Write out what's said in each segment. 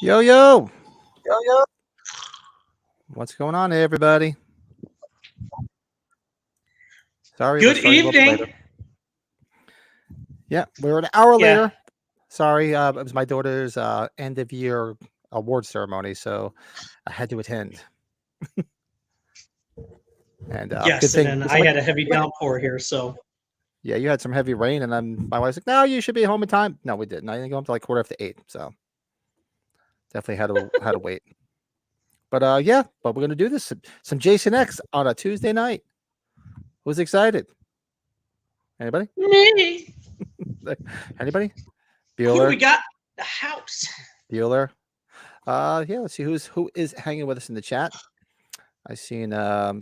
Yo, yo. Yo, yo. What's going on, everybody? Sorry. Good evening. Yeah, we're an hour later. Sorry, it was my daughter's end of year award ceremony, so I had to attend. And yes, good and then I had a heavy downpour here, so. Yeah, you had some heavy rain, and then my wife's like, "No, you should be home in time." No, we didn't. I didn't go home till like 7:45, so definitely had to wait. But yeah, we're gonna do this some Jason X on a Tuesday night. Who's excited? Anybody? Me. Anybody? Bueller. Who do we got? The house. Bueller. Yeah, let's see who is hanging with us in the chat. I seen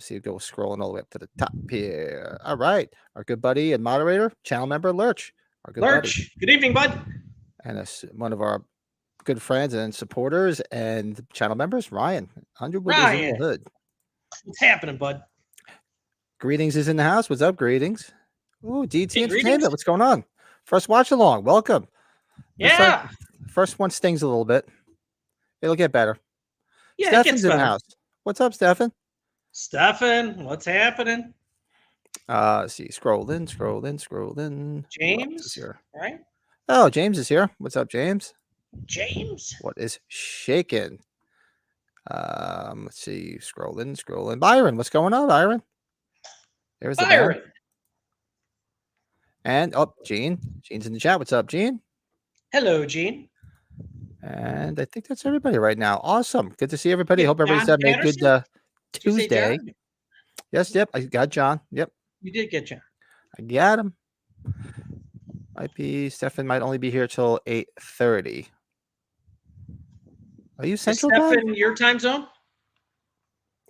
see go scrolling all the way up to the top here. All right. Our good buddy and moderator, channel member Lurch. Our good Lurch. Buddy. Good evening, bud. And one of our good friends and supporters and channel members, Ryan. 100 with in the hood. What's happening, bud? Greetings is in the house. What's up, Greetings? Ooh, DT Entertainment. Greetings. What's going on? First watch along. Welcome. Yeah. First one stings a little bit. It'll get better. Yeah, Stefan's in the house. What's up, Stefan? Stefan, what's happening? See, scrolling. James is here. Right? Oh, James is here. What's up, James? James. What is shaking? Let's see, scrolling. Byron, what's going on, Byron? There's Byron. And Gene. Gene's in the chat. What's up, Gene? Hello, Gene. And I think that's everybody right now. Awesome. Good to see everybody. Hope everybody's having a good Tuesday. Yes, yep. I got John. Yep. You did get John. I got him. Stefan might only be here till 8:30. Are you Central time? Stefan, your time zone?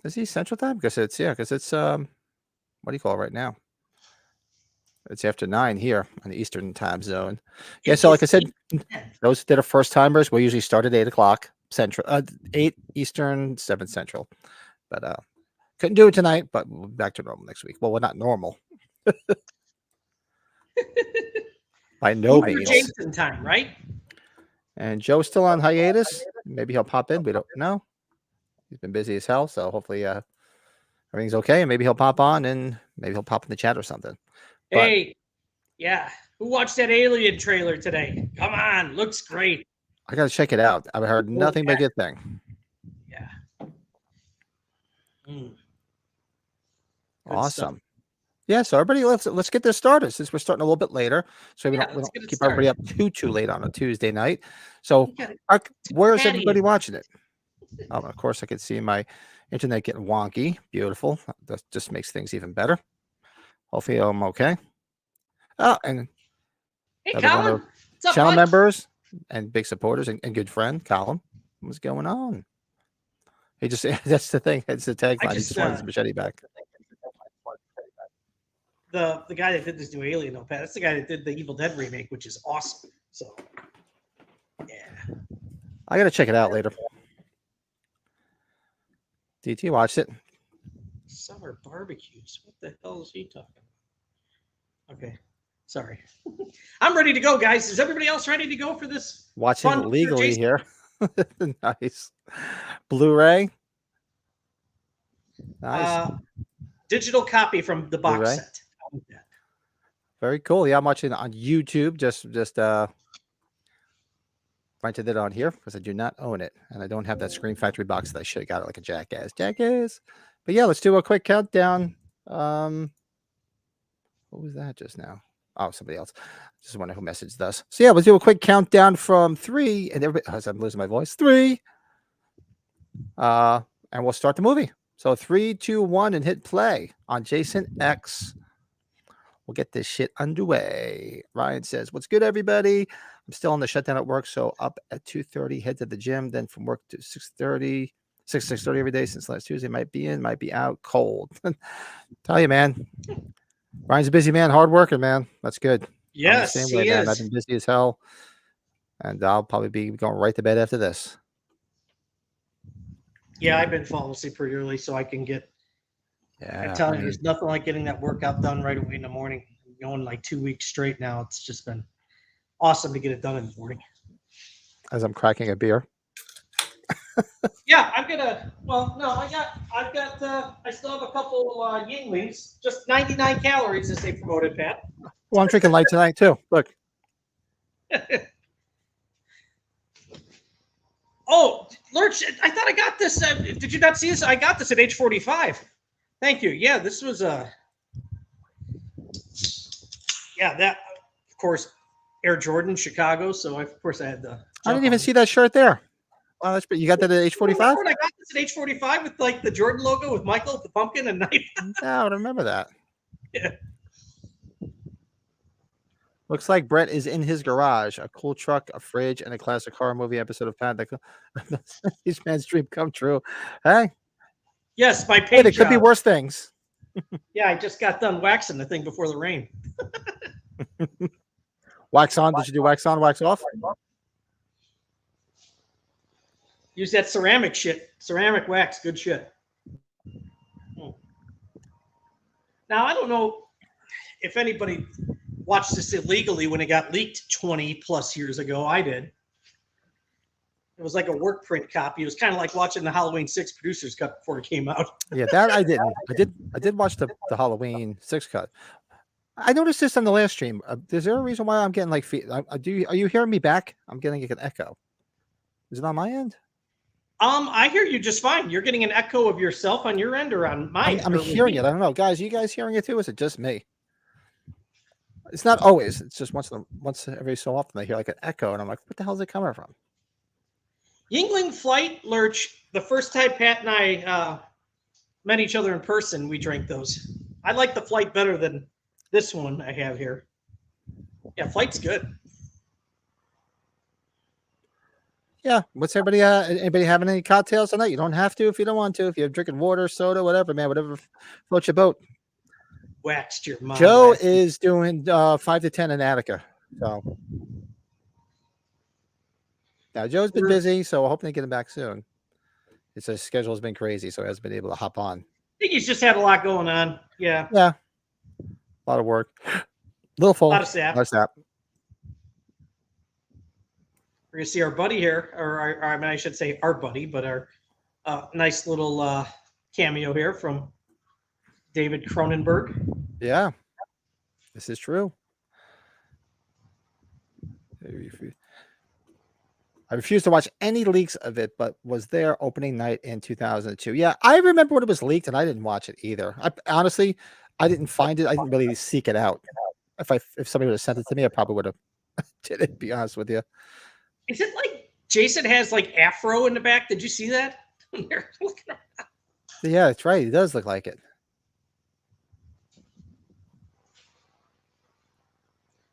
Is he Central time? Because it's what do you call it right now? It's after 9 here on the Eastern time zone. Yeah, so like I said, those that are first timers, we usually start at 8 o'clock Central, 8 Eastern, 7 Central. But couldn't do it tonight, but we'll be back to normal next week. Well, we're not normal. By no means. Jason time, right? And Joe's still on hiatus. Maybe he'll pop in. We don't know. He's been busy as hell, so hopefully everything's okay. And maybe he'll pop on, and maybe he'll pop in the chat or something. Hey, yeah. Who watched that Alien trailer today? Come on, looks great. I gotta check it out. I've heard nothing but good thing. Yeah. Awesome. Yeah, so everybody, let's get this started since we're starting a little bit later, so we don't keep everybody up too late on a Tuesday night. So, where's everybody watching it? Of course, I can see my internet getting wonky. Beautiful. That just makes things even better. Hopefully, I'm okay. Oh, and hey, Colin, channel members and big supporters and good friend, Colin. What's going on? He just—that's the thing. It's the tagline. He just wanted his machete back. the guy that did this new Alien, though, Pat. That's the guy that did the Evil Dead remake, which is awesome. So, yeah. I gotta check it out later. DT watched it. Summer barbecues. What the hell is he talking about? Okay. Sorry. I'm ready to go, guys. Is everybody else ready to go for this? Watching fun it legally Jason? here. Nice. Blu-ray. Nice. Digital copy from the box Blu-ray. set. Very cool. Yeah, I'm watching it on YouTube. Just rented it on here because I do not own it, and I don't have that Scream Factory box that I should have got it like a jackass. But yeah, let's do a quick countdown. What was that just now? Oh, somebody else. Just wonder who messaged us. So yeah, let's do a quick countdown from 3, and everybody, as I'm losing my voice, 3. And we'll start the movie. So 3, 2, 1, and hit play on Jason X. We'll get this shit underway. Ryan says, "What's good, everybody? I'm still on the shutdown at work, so up at 2:30, head to the gym, then from work to 6:30 every day since last Tuesday. Might be in, might be out, cold." Tell you, man. Ryan's a busy man, hard working, man. That's good. Yes, same he way, man. is. I've been busy as hell, and I'll probably be going right to bed after this. Yeah, I've been falling asleep pretty early so I can get. Yeah, I'm telling you, there's nothing like getting that workout done right away in the morning. I'm going like 2 weeks straight now. It's just been awesome to get it done in the morning. As I'm cracking a beer. Yeah, I'm gonna. Well, no, I still have a couple Yinglings, just 99 calories as they promoted, Pat. Well, I'm drinking light tonight too. Look. Oh, Lurch, I thought I got this. Did you not see this? I got this at age 45. Thank you. Yeah, this was yeah, that of course Air Jordan, Chicago. So of course I had the. I didn't even see that shirt there. Wow, that's you got that at age 45? I got this at age 45 with like the Jordan logo with Michael, the pumpkin, and knife. No, I don't remember that. Yeah. Looks like Brett is in his garage. A cool truck, a fridge, and a classic horror movie episode of Pat. These man's dream come true. Hey. Yes, my paint Hey, there could be job. worse things. Yeah, I just got done waxing the thing before the rain. Wax on? Did you do wax on, wax off? Use that ceramic shit. Ceramic wax. Good shit. Now, I don't know if anybody watched this illegally when it got leaked 20 plus years ago. I did. It was like a work print copy. It was kind of like watching the Halloween 6 producer's cut before it came out. Yeah, that I didn't. I did watch the Halloween 6 cut. I noticed this on the last stream. Is there a reason why I'm getting like are you hearing me back? I'm getting like an echo. Is it on my end? I hear you just fine. You're getting an echo of yourself on your end or on mine? I'm hearing it. I don't know, guys. Are you guys hearing it too? Is it just me? It's not always. It's just once every so often I hear like an echo, and I'm like, "What the hell is it coming from?" Yingling Flight Lurch. The first time Pat and I met each other in person, we drank those. I like the Flight better than this one I have here. Yeah, Flight's good. Yeah. What's everybody? Anybody having any cocktails tonight? You don't have to if you don't want to. If you're drinking water, soda, whatever, man, whatever floats your boat. Waxed your mom. Joe is doing 5 to 10 in Attica. So now Joe's been busy, so we're hoping to get him back soon. His schedule has been crazy, so he hasn't been able to hop on. I think he's just had a lot going on. Yeah. Yeah. A lot of work. Little full. A lot of sap. We're going to see our buddy here, or I mean, I should say our buddy, but our nice little cameo here from David Cronenberg. Yeah. This is true. I refuse to watch any leaks of it, but was there opening night in 2002. Yeah, I remember when it was leaked, and I didn't watch it either. Honestly, I didn't find it. I didn't really seek it out. If somebody would have sent it to me, I probably would have did it, to be honest with you. Is it like Jason has like afro in the back? Did you see that? Yeah, that's right. He does look like it.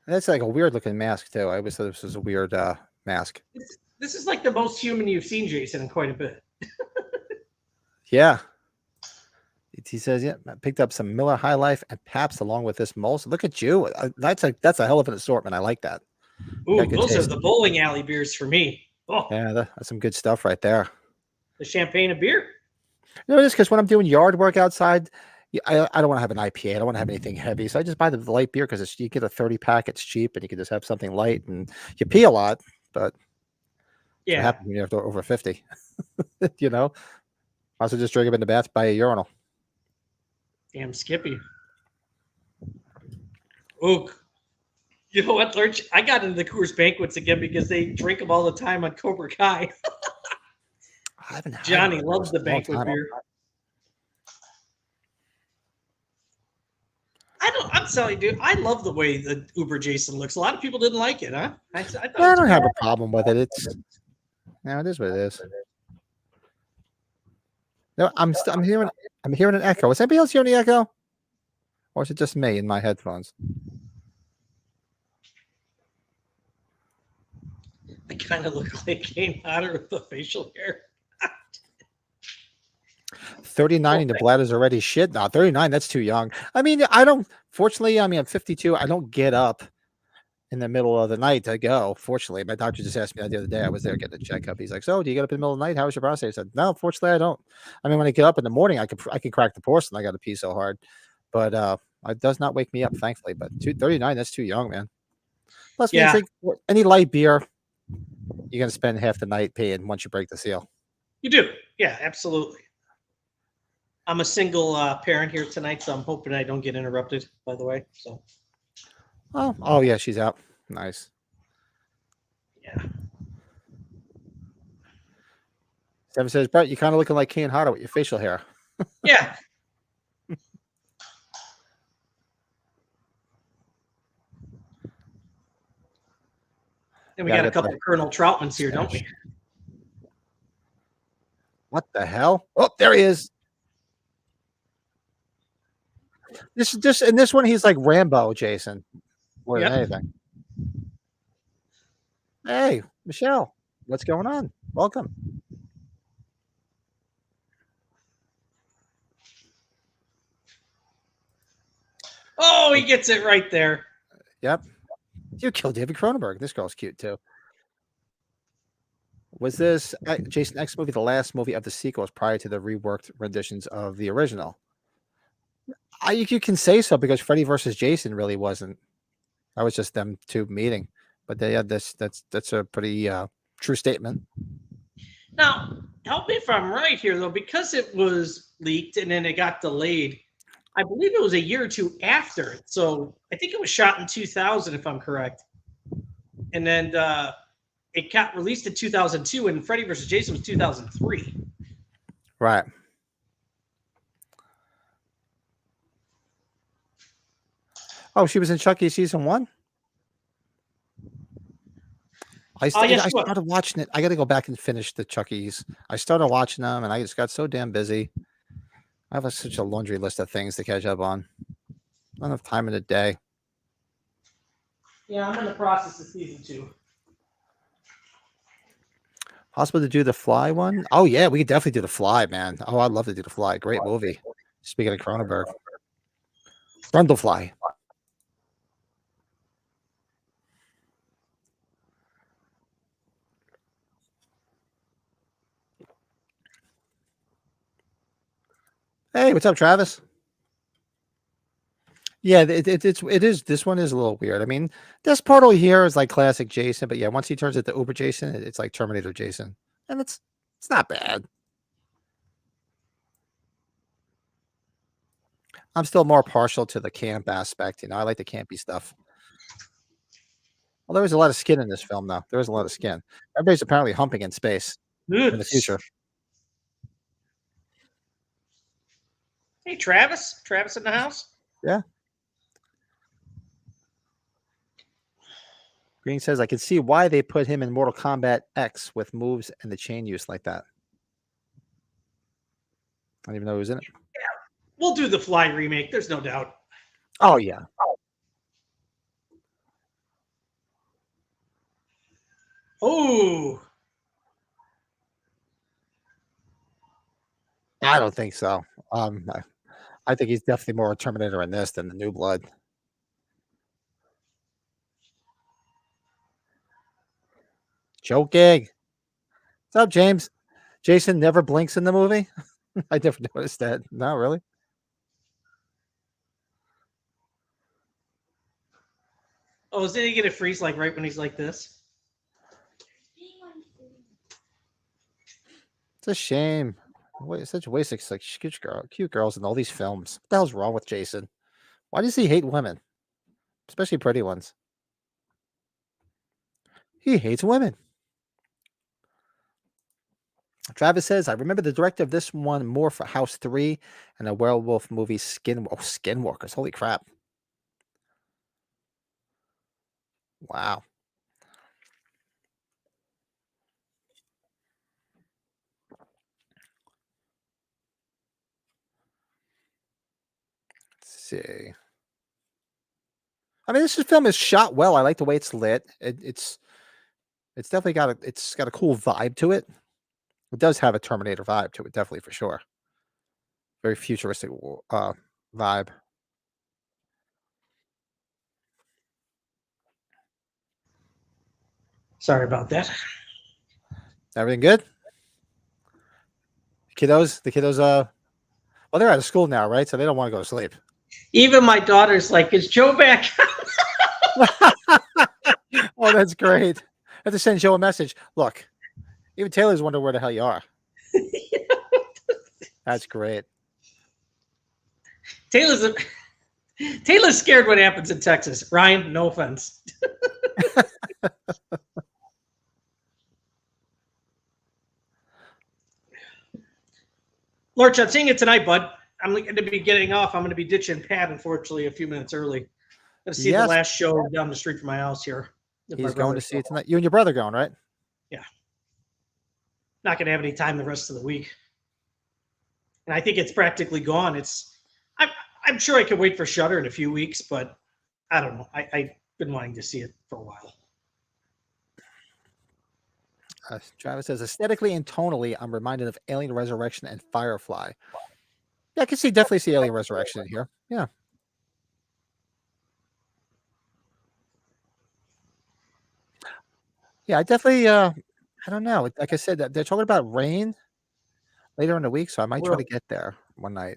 That's like a weird looking mask too. I always thought this was a weird mask. This is like the most human you've seen Jason in quite a bit. Yeah. He says, "Yeah, I picked up some Miller High Life and Pabst along with this Molson." Look at you. That's a hell of an assortment. I like that. You got Ooh, good those are taste. the bowling alley beers for me. Oh, Yeah, that's some good stuff right there. the champagne of beer. You know, just because when I'm doing yard work outside, I don't want to have an IPA. I don't want to have anything heavy, so I just buy the light beer because you get a 30 pack. It's cheap, and you can just have something light. And you pee a lot, but that's what Yeah, happens when you're over 50. You know, might as well just drink them in the bath by a urinal. damn Skippy. Ooh, you know what, Lurch? I got into the Coors Banquets again because they drink them all the time on Cobra Kai. I haven't had Johnny one of loves those the in a long banquet time. beer. I'm telling you, dude, I love the way the Uber Jason looks. A lot of people didn't like it, huh? I thought it Yeah, I was don't have cool. a problem with it. It is what it is. No, I'm hearing an echo. Is anybody else hearing the echo, or is it just me in my headphones? I kind of look like Kane Hodder with the facial hair. 39 and the bladder's already shit. No, 39, that's too young. I mean, fortunately, I mean, I'm 52. I don't get up in the middle of the night to go. Fortunately, my doctor just asked me that the other day. I was there getting a checkup. He's like, "So, do you get up in the middle of the night? How was your prostate?" I said, "No, fortunately, I don't. I mean, when I get up in the morning, I can crack the porcelain. I got to pee so hard, but it does not wake me up, thankfully. But 39, that's too young, man. Plus, man, Yeah, drink any light beer, you're gonna spend half the night peeing once you break the seal. you do. Yeah, absolutely. I'm a single parent here tonight, so I'm hoping I don't get interrupted, by the way. So, Oh yeah, she's out. Nice. yeah. Seven says, Brett, you're kind of looking like Kane Hodder with your facial hair. Yeah. And we Gotta got a get couple the Colonel Troutmans here, don't we? What the hell? Oh, there he is. This one, he's like Rambo, Jason, more than Yep. anything. Hey, Michelle, what's going on? Welcome. Oh, he gets it right there. Yep. You killed David Cronenberg. This girl's cute too. Was this Jason X movie the last movie of the sequels prior to the reworked renditions of the original? You can say so because Freddy versus Jason really wasn't. That was just them two meeting. But they had this. That's a pretty true statement. Now, help me if I'm right here, though, because it was leaked and then it got delayed. I believe it was a year or two after it. So I think it was shot in 2000, if I'm correct. And then it got released in 2002, and Freddy vs. Jason was 2003. Right. Oh, she was in Chucky season 1? I Yes, she was. started watching it. I got to go back and finish the Chuckies. I started watching them, and I just got so damn busy. I have such a laundry list of things to catch up on. Not enough time in the day. Yeah, I'm in the process of season 2. Possible to do the Fly one? Oh yeah, we could definitely do the Fly, man. Oh, I'd love to do the Fly. Great movie. Speaking of Cronenberg, Brundlefly. Hey, what's up, Travis? Yeah, it is. This one is a little weird. I mean, this portal here is like classic Jason, but yeah, once he turns it to Uber Jason, it's like Terminator Jason, and it's not bad. I'm still more partial to the camp aspect. You know, I like the campy stuff. Well, there was a lot of skin in this film, though. There was a lot of skin. Everybody's apparently humping in space in the future. Hey, Travis. Travis in the house? Yeah. Green says, I can see why they put him in Mortal Kombat X with moves and the chain use like that. I don't even know who's in it. We'll do the Fly remake. There's no doubt. Oh, yeah. Oh, I don't think so. I think he's definitely more a Terminator in this than the New Blood. Joking. What's up, James? Jason never blinks in the movie? I never noticed that. No, really? Oh, is he gonna freeze like right when he's like this? It's a shame. Wait, such a waste of like cute girls in all these films. What the hell's wrong with Jason? Why does he hate women, especially pretty ones? He hates women. Travis says, I remember the director of this one more for House 3 and a werewolf movie, Skinwalkers. Holy crap. Wow. Let's see. I mean, film is shot well. I like the way it's lit. It's definitely got a cool vibe to it. It does have a Terminator vibe to it, definitely for sure. Very futuristic vibe. Sorry about that. Everything good? The kiddos, well, they're out of school now, right? So they don't want to go to sleep. Even my daughter's like, "Is Joe back?" Oh, that's great. I have to send Joe a message. Look, even Taylor's wondering where the hell you are. That's great. Taylor's scared what happens in Texas. Ryan, no offense. Lorch, I'm seeing it tonight, bud. I'm going to be getting off. I'm going to be ditching Pat, unfortunately, a few minutes early. I'm going to see the last show down the street from my house here. He's going to see it tonight. You and your brother going, right? Yeah. Not going to have any time the rest of the week. And I think it's practically gone. I'm sure I could wait for Shudder in a few weeks, but I don't know. I've been wanting to see it for a while. Travis says, aesthetically and tonally, I'm reminded of Alien Resurrection and Firefly. Yeah, I can definitely see Alien Resurrection in here. Yeah. Yeah, I definitely, I don't know. Like I said, they're talking about rain later in the week, so I might try to get there one night.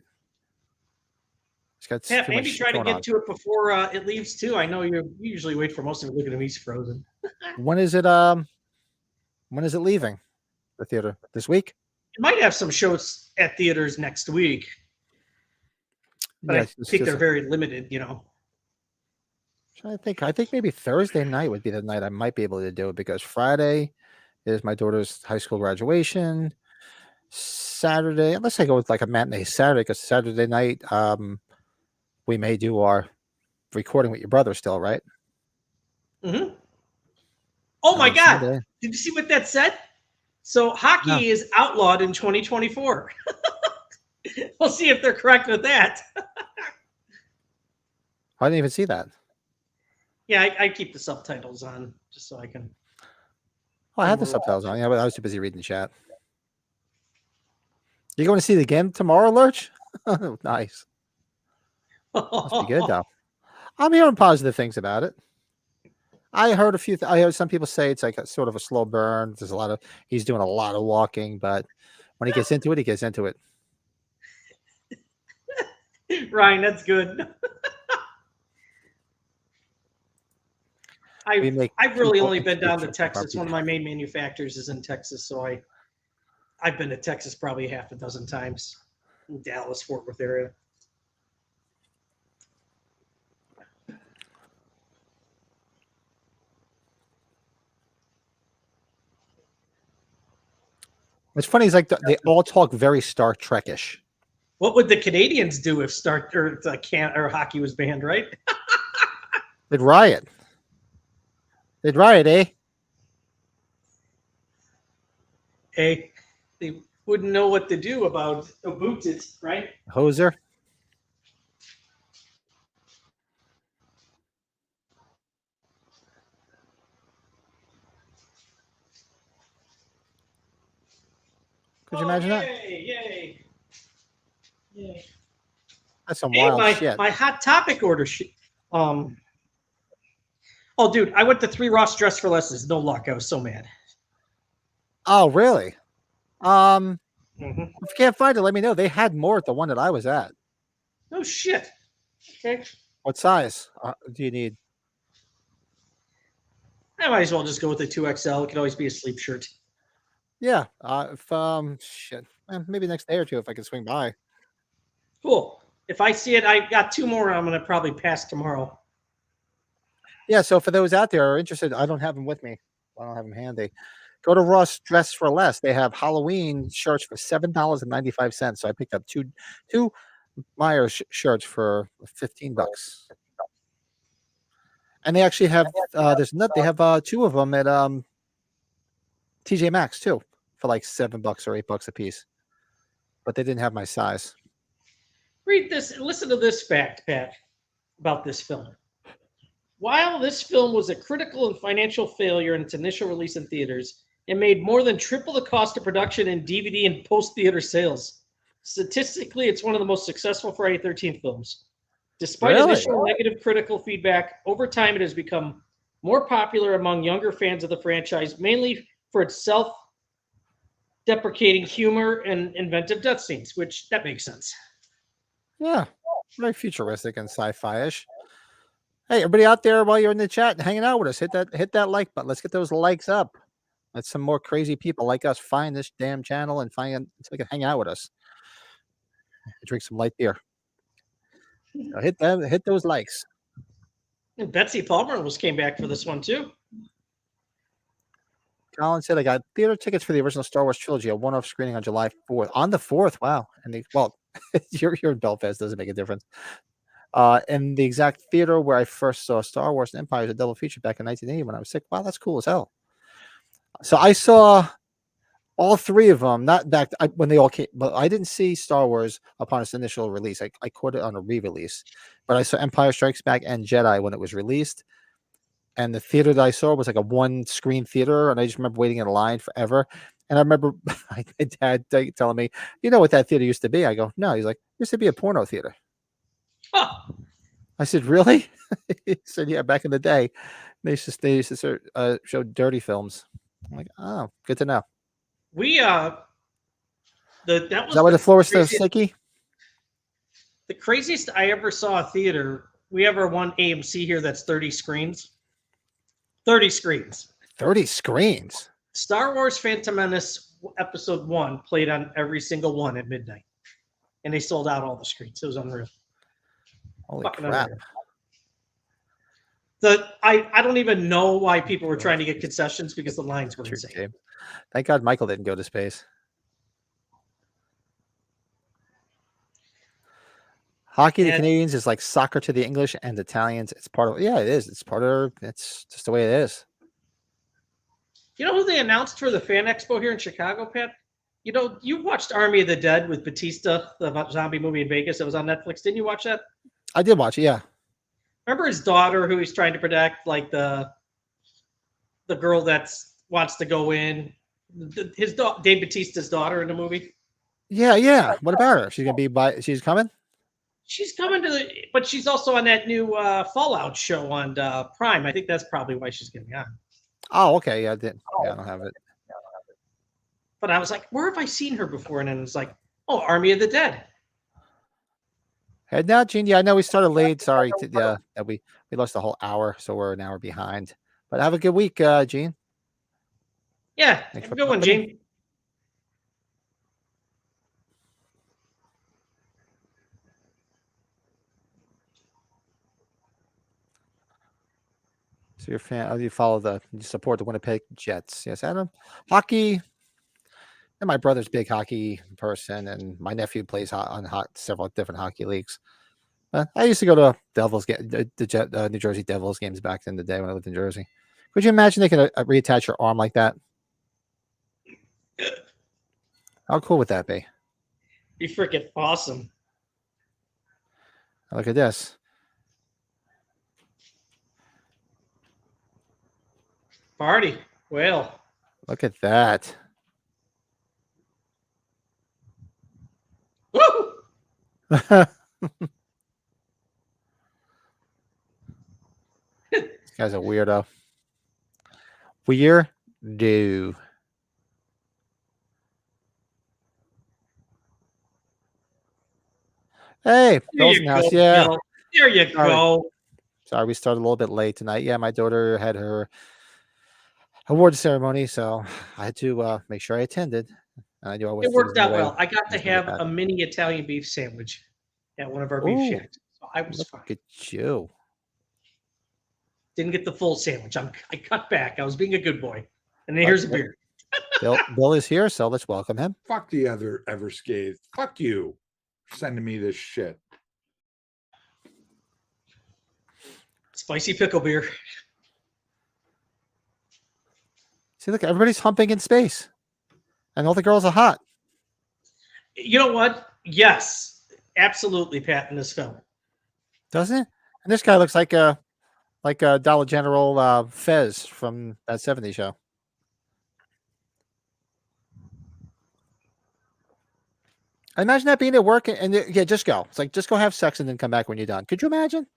Yeah, maybe try to get to it before it leaves too. I know you usually wait for most of it. Look at He's frozen. When is it leaving the theater? This week? It might have some shows at theaters next week. But yeah, I think they're very limited, I think maybe Thursday night would be the night I might be able to do it, because Friday is my daughter's high school graduation. Saturday, unless I go with like a matinee Saturday, because Saturday night, we may do our recording with your brother still, right? Mm-hmm. Oh my God! Sunday. Did you see what that said? So hockey is outlawed in 2024. We'll see if they're correct with that. I didn't even see that. Yeah, I keep the subtitles on just so I can. Oh, I had the subtitles on. Yeah, but I was too busy reading the chat. You're going to see it again tomorrow, Lurch? Nice. Must be good, though. I'm hearing positive things about it. I heard I heard some people say it's like a sort of a slow burn. There's he's doing a lot of walking, but when he gets into it, he gets into it. Ryan, that's good. I've really only been down to Texas. One of my main manufacturers is in Texas, so I've been to Texas probably half a dozen times. In Dallas, Fort Worth area. What's funny is like they all talk very Star Trek-ish. What would the Canadians do if hockey was banned, right? They'd riot. They'd riot, eh? Hey, they wouldn't know what to do about it, right? Hoser. Could you imagine that? Yay! That's some Hey, wild shit. my hot topic order. Oh, dude, I went to 3 Ross Dress for Lesses. No luck. I was so mad. Oh, really? Mhm. If you can't find it, let me know. They had more at the one that I was at. No shit. Okay. What size do you need? I might as well just go with the 2XL. It could always be a sleep shirt. Yeah. If shit, maybe next day or two if I can swing by. Cool. If I see it, I got 2 more. I'm gonna probably pass tomorrow. Yeah. So for those out there who are interested, I don't have them with me. I don't have them handy. Go to Ross Dress for Less. They have Halloween shirts for $7.95. So I picked up two Myers shirts for $15. And they actually have they have 2 of them at TJ Maxx too for like $7 or $8 a piece. But they didn't have my size. Read this. Listen to this fact, Pat, about this film. While this film was a critical and financial failure in its initial release in theaters, it made more than triple the cost of production in DVD and post-theater sales. Statistically, it's one of the most successful Friday the 13th films. Despite Really? initial negative critical feedback, over time it has become more popular among younger fans of the franchise, mainly for its self-deprecating humor and inventive death scenes, which that makes sense. Yeah. Very futuristic and sci-fi-ish. Hey, everybody out there, while you're in the chat hanging out with us, hit that like button. Let's get those likes up. Let some more crazy people like us find this damn channel and find so they can hang out with us. Drink some light beer. So hit those likes. And Betsy Palmer almost came back for this one too. Colin said I got theater tickets for the original Star Wars trilogy, a one-off screening on July 4th. On the 4th, wow. And you're in Belfast, doesn't make a difference. In the exact theater where I first saw Star Wars and Empire as a double feature back in 1980 when I was sick. Wow, that's cool as hell. So I saw all 3 of them, not back when they all came, but I didn't see Star Wars upon its initial release. I caught it on a re-release, but I saw Empire Strikes Back and Jedi when it was released. And the theater that I saw was like a 1-screen theater, and I just remember waiting in a line forever. And I remember my dad telling me, "You know what that theater used to be?" I go, "No." He's like, "It used to be a porno theater." Huh. I said, "Really?" He said, "Yeah, back in the day, they used to show dirty films." I'm like, "Oh, good to know." We that was Is that why the floor is so craziest, sticky? the craziest I ever saw a theater. We have our one AMC here that's 30 screens. 30 screens. 30 screens. Star Wars Phantom Menace Episode 1 played on every single one at midnight. And they sold out all the screens. It was unreal. Holy Fucking crap. unreal. I don't even know why people were trying to get concessions because the lines were insane. Game. Thank God Michael didn't go to space. Hockey to Canadians is like soccer to the English and Italians. It's part of, yeah, it is. It's part of, it's just the way it is. You know who they announced for the Fan Expo here in Chicago, Pat? You know, you watched Army of the Dead with Batista, the zombie movie in Vegas that was on Netflix. Didn't you watch that? I did watch it, yeah. Remember his daughter who he's trying to protect, like the girl that wants to go in? Dave Batista's daughter in the movie? Yeah. What about her? She's coming? She's coming but she's also on that new Fallout show on Prime. I think that's probably why she's getting on. Oh, okay. Yeah, I did. Yeah, I don't have it. But I was like, where have I seen her before? And then it's like, oh, Army of the Dead. Head out, Gene. Yeah, I know we started late. Sorry that we lost a whole hour, so we're an hour behind. But have a good week, Gene. Yeah, have a good one, Gene. So you're a fan. You support the Winnipeg Jets. Yes, Adam. Hockey. And my brother's a big hockey person, and my nephew plays on several different hockey leagues. I used to go to the New Jersey Devils games back in the day when I lived in Jersey. Could you imagine they could reattach your arm like that? How cool would that be? Be freaking awesome. Look at this. Party. Well. Look at that. Woo! guy's a weirdo. Weirdo. Hey, There Bill's in you the go, house. Yeah. Bill. There you Sorry. go. Sorry, we started a little bit late tonight. Yeah, my daughter had her award ceremony, so I had to make sure I attended. And I do always It things worked in the out way. well. I got to Things like have that. a mini Italian beef sandwich at one of our beef Ooh, shacks. So I was look fine. at you. Didn't get the full sandwich. I cut back. I was being a good boy. And then But here's a beer. Bill is here, so let's welcome him. Fuck the other Everscathed. Fuck you. Sending me this shit. Spicy pickle beer. See, look, everybody's humping in space, and all the girls are hot. You know what? Yes, absolutely, Pat, in this film. Doesn't it? And this guy looks like a Dollar General Fez from that '70s show. I imagine that being at work and yeah, just go. It's like just go have sex and then come back when you're done. Could you imagine?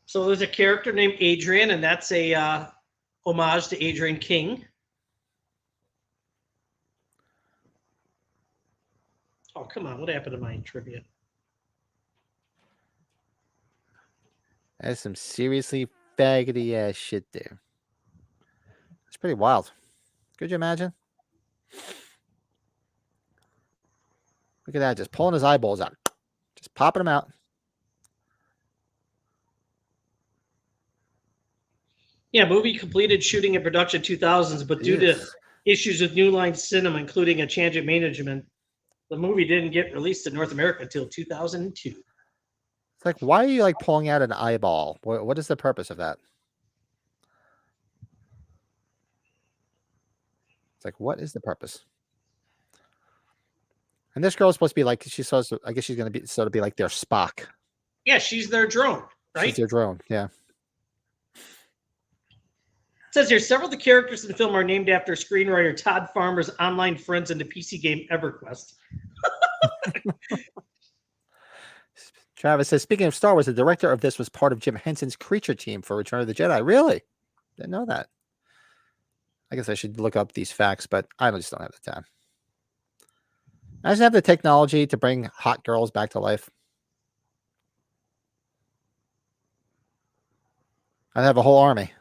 So there's a character named Adrian, and that's a homage to Adrian King. Oh, come on. What happened to my trivia? That's some seriously faggoty ass shit there. It's pretty wild. Could you imagine? Look at that, just pulling his eyeballs out. Just popping them out. Yeah, movie completed shooting in production 2000s, but due to Yes. issues with New Line Cinema, including a change in management, the movie didn't get released in North America until 2002. It's like, why are you like pulling out an eyeball? What is the purpose of that? It's like, what is the purpose? And this girl is supposed to be like, she's supposed to, I guess she's going to be sort of be like their Spock. Yeah, she's their drone, right? She's their drone. Yeah. It says here several of the characters in the film are named after screenwriter Todd Farmer's online friends in the PC game EverQuest. Travis says, speaking of Star Wars, the director of this was part of Jim Henson's creature team for Return of the Jedi. Really? Didn't know that. I guess I should look up these facts, but I just don't have the time. I just have the technology to bring hot girls back to life. I have a whole army.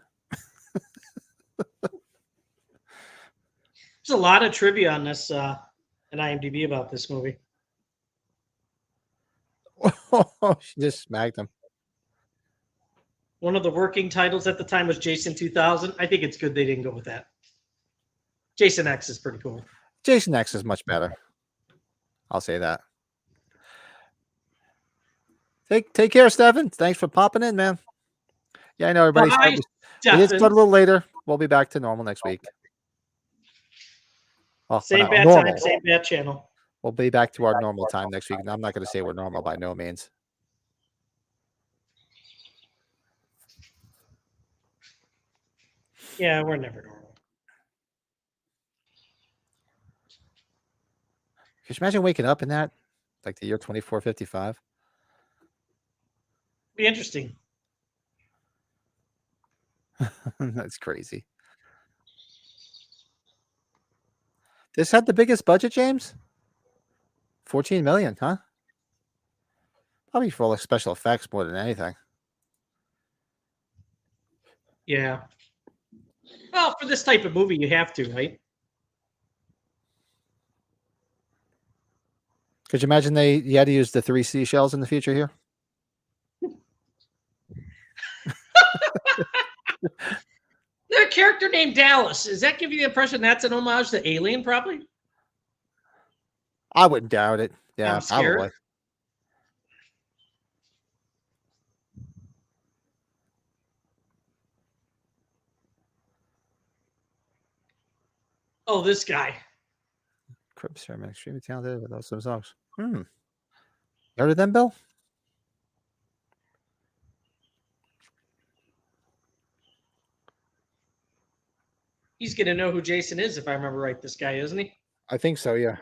There's a lot of trivia on this in IMDb about this movie. She just smacked him. One of the working titles at the time was Jason 2000. I think it's good they didn't go with that. Jason X is pretty cool. Jason X is much better. I'll say that. Take care, Stefan. Thanks for popping in, man. Yeah, I know everybody. Bye, It is Stefan. a little later. We'll be back to normal next week. Oh, Same no, bad normal. time, same bad channel. We'll be back to our normal time next week. And I'm not going to say we're normal by no means. Yeah, we're never normal. Could you imagine waking up in that? Like the year 2455? Be interesting. That's crazy. This had the biggest budget, James? 14 million, huh? Probably for all the special effects more than anything. Yeah. Well, for this type of movie, you have to, right? Could you imagine you had to use the 3 seashells in the future here? There's a character named Dallas. Does that give you the impression that's an homage to Alien, probably? I wouldn't doubt it. Yeah, I'm scared. probably. Oh, this guy. Crib Sermon, extremely talented with awesome songs. You heard of them, Bill? He's going to know who Jason is, if I remember right, this guy, isn't he? I think so, yeah.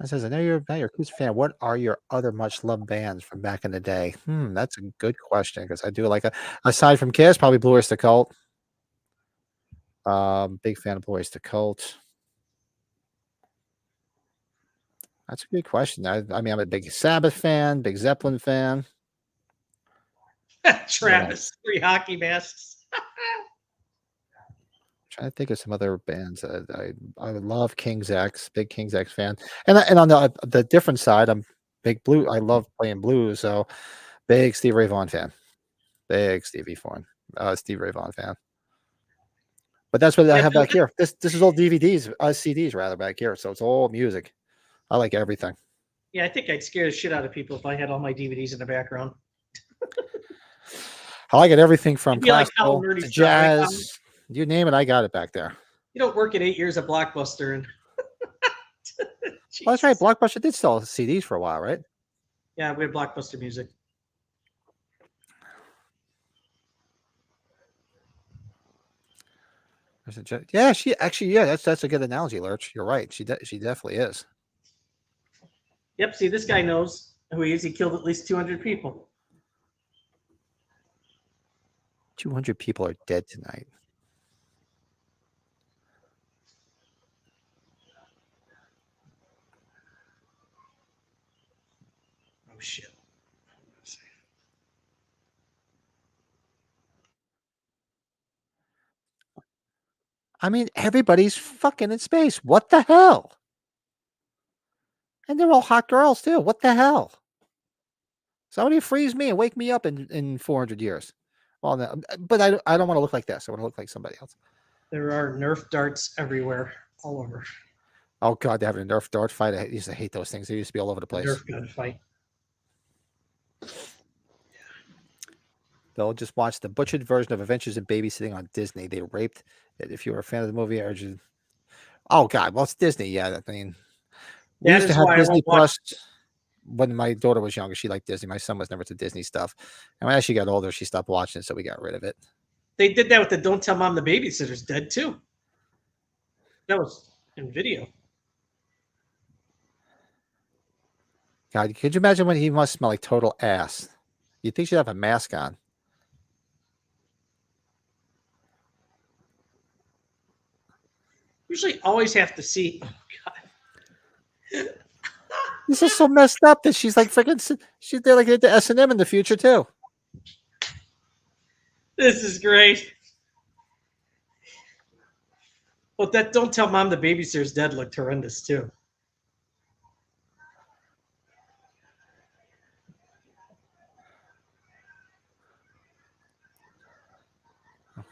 It says, I know you're not your acoustic fan. What are your other much loved bands from back in the day? That's a good question because I do like aside from Kiss, probably Blue Oyster Cult. Big fan of Blue Oyster Cult. That's a good question. I mean, I'm a big Sabbath fan, big Zeppelin fan. Travis, 3 hockey masks. Trying to think of some other bands that I would love. King's X, big King's X fan, and on the different side, I'm big blue. I love playing blues, so big Steve Ray Vaughan fan, big Stevie Steve Ray Vaughan fan. But that's what I have back here. This is all DVDs, CDs rather back here, so it's all music. I like everything. Yeah, I think I'd scare the shit out of people if I had all my DVDs in the background. I get everything from Like classical to jazz. You name it, I got it back there. You don't work at 8 years at Blockbuster. And well, that's right. Blockbuster did sell CDs for a while, right? Yeah, we had Blockbuster music. Yeah, that's a good analogy, Lurch. You're right. She definitely is. Yep. See, this guy knows who he is. He killed at least 200 people. 200 people are dead tonight. Oh shit. I mean, everybody's fucking in space. What the hell? And they're all hot girls too. What the hell? Somebody freeze me and wake me up in 400 years. Well, no, but I don't want to look like this. I want to look like somebody else. There are Nerf darts everywhere, all over. Oh God, they're having a Nerf dart fight. I used to hate those things. They used to be all over the place. Nerf gun fight. They'll just watch the butchered version of Adventures in Babysitting on Disney. They raped it. If you were a fan of the movie, I urge you. Oh God, well it's Disney. Yeah, I mean, we used to have Disney Plus when my daughter was younger. She liked Disney. My son was never to Disney stuff, and when she got older, she stopped watching it, so we got rid of it. They did that with the "Don't Tell Mom the Babysitter's Dead" too. That was in video. God, could you imagine when he must smell like total ass? You'd think she'd have a mask on. Usually always have to see. Oh God. This is so messed up that she's like freaking. She's there like into S&M in the future too. This is great. But that "Don't Tell Mom the Babysitter's Dead" looked horrendous too.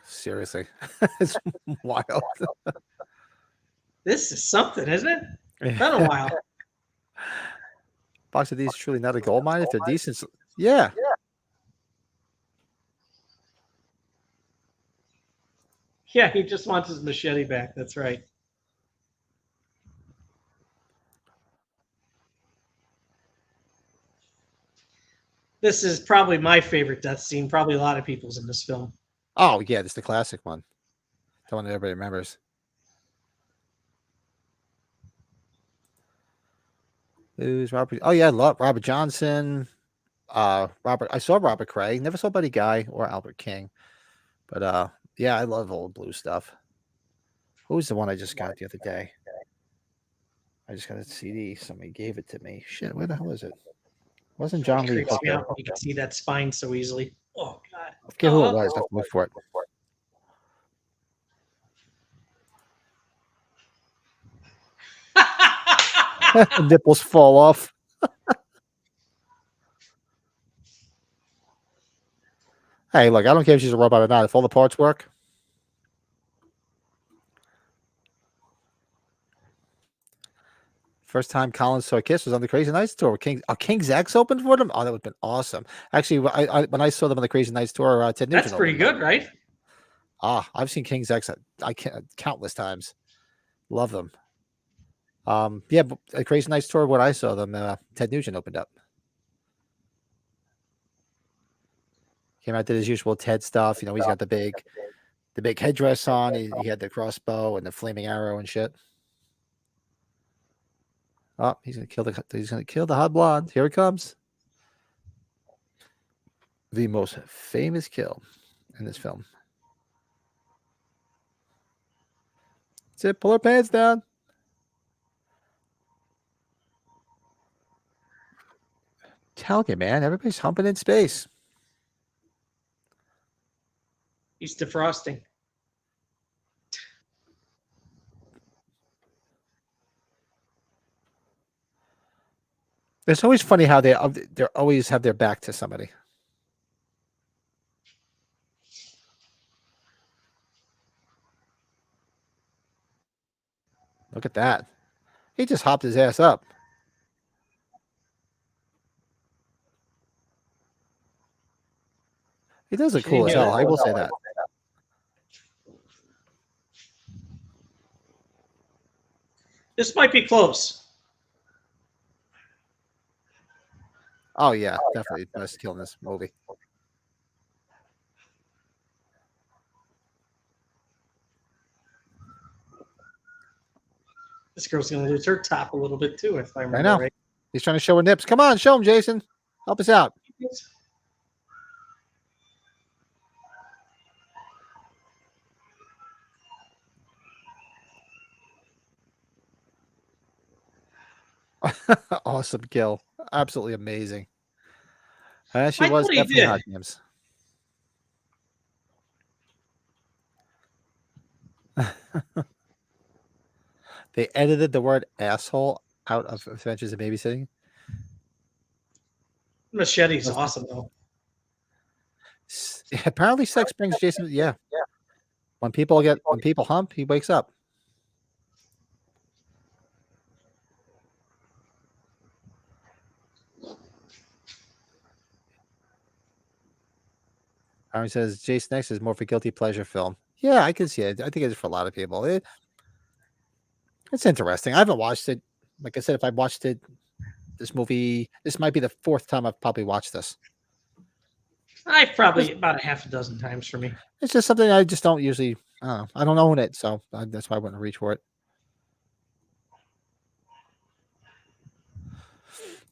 Seriously, it's wild. This is something, isn't it? It's been a while. Box of these truly not a gold mine if they're decent. Yeah. Yeah, he just wants his machete back. That's right. This is probably my favorite death scene. Probably a lot of people's in this film. Oh yeah, this is the classic one. The one that everybody remembers. Who's Robert? Oh yeah, I love Robert Johnson. Robert. I saw Robert Cray. Never saw Buddy Guy or Albert King. But yeah, I love old blue stuff. Who's the one I just got the other day? I just got a CD. Somebody gave it to me. Shit, where the hell is it? Wasn't John Lee Hooker? You can see that spine so easily. Oh God! I forget who it was. I have to look for it. Nipples fall off. Hey, look, I don't care if she's a robot or not. If all the parts work. First time Collins saw Kiss was on the Crazy Nights tour. King's X opened for them. Oh, that would have been awesome. Actually, when I saw them on the Crazy Nights tour, Ted Nugent. That's pretty good, right? I've seen King's X countless times. Love them. Yeah, but the Crazy Nights tour, when I saw them, Ted Nugent opened up. Came out, did his usual Ted stuff. You know, he's got the big headdress on. He had the crossbow and the flaming arrow and shit. Oh, he's gonna kill the hot blonde. Here it comes. The most famous kill in this film. That's it. Pull her pants down. Tell you, man, everybody's humping in space. He's defrosting. It's always funny how they always have their back to somebody. Look at that. He just hopped his ass up. He does look cool as hell. I will say that. This might be close. Oh yeah, definitely best kill in this movie. This girl's going to lose her top a little bit too, if I remember I know. right. He's trying to show her nips. Come on, show him, Jason. Help us out. Awesome kill. Absolutely amazing. She I was thought he definitely did. hot, James. They edited the word asshole out of Adventures in Babysitting. Machete's awesome though. Apparently sex brings Jason. Yeah. When people hump, he wakes up. Aaron says Jason X is more of a guilty pleasure film. Yeah, I can see it. I think it's for a lot of people. It's interesting. I haven't watched it. Like I said, if I watched it, this movie, this might be the fourth time I've probably watched this. I've probably about a half a dozen times for me. It's just something I just don't usually. I don't know. I don't own it, so that's why I wouldn't reach for it.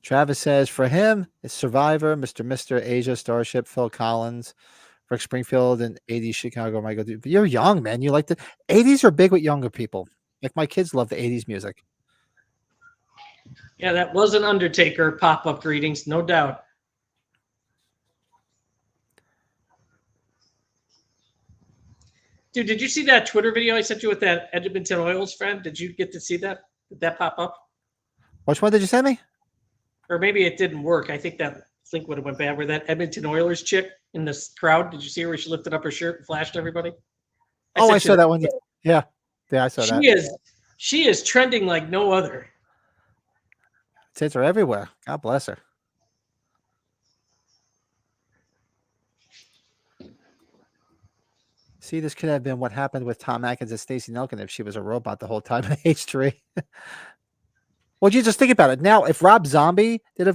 Travis says for him, it's Survivor, Mr. Asia, Starship, Phil Collins, Rick Springfield, and 80s Chicago. Michael, you're young, man. You like the 80s are big with younger people. Like my kids love the 80s music. Yeah, that was an Undertaker pop-up greetings, no doubt. Dude, did you see that Twitter video I sent you with that Edmonton Oilers friend? Did you get to see that? Did that pop up? Which one did you send me? Or maybe it didn't work. I think that link would have went bad. Where that Edmonton Oilers chick in this crowd, did you see her where she lifted up her shirt and flashed everybody? I saw that one. Yeah. Yeah, I saw that. She is trending like no other. Tits are everywhere. God bless her. See, this could have been what happened with Tom Atkins and Stacey Nelkin if she was a robot the whole time in H3. Well, you just think about it now. If Rob Zombie did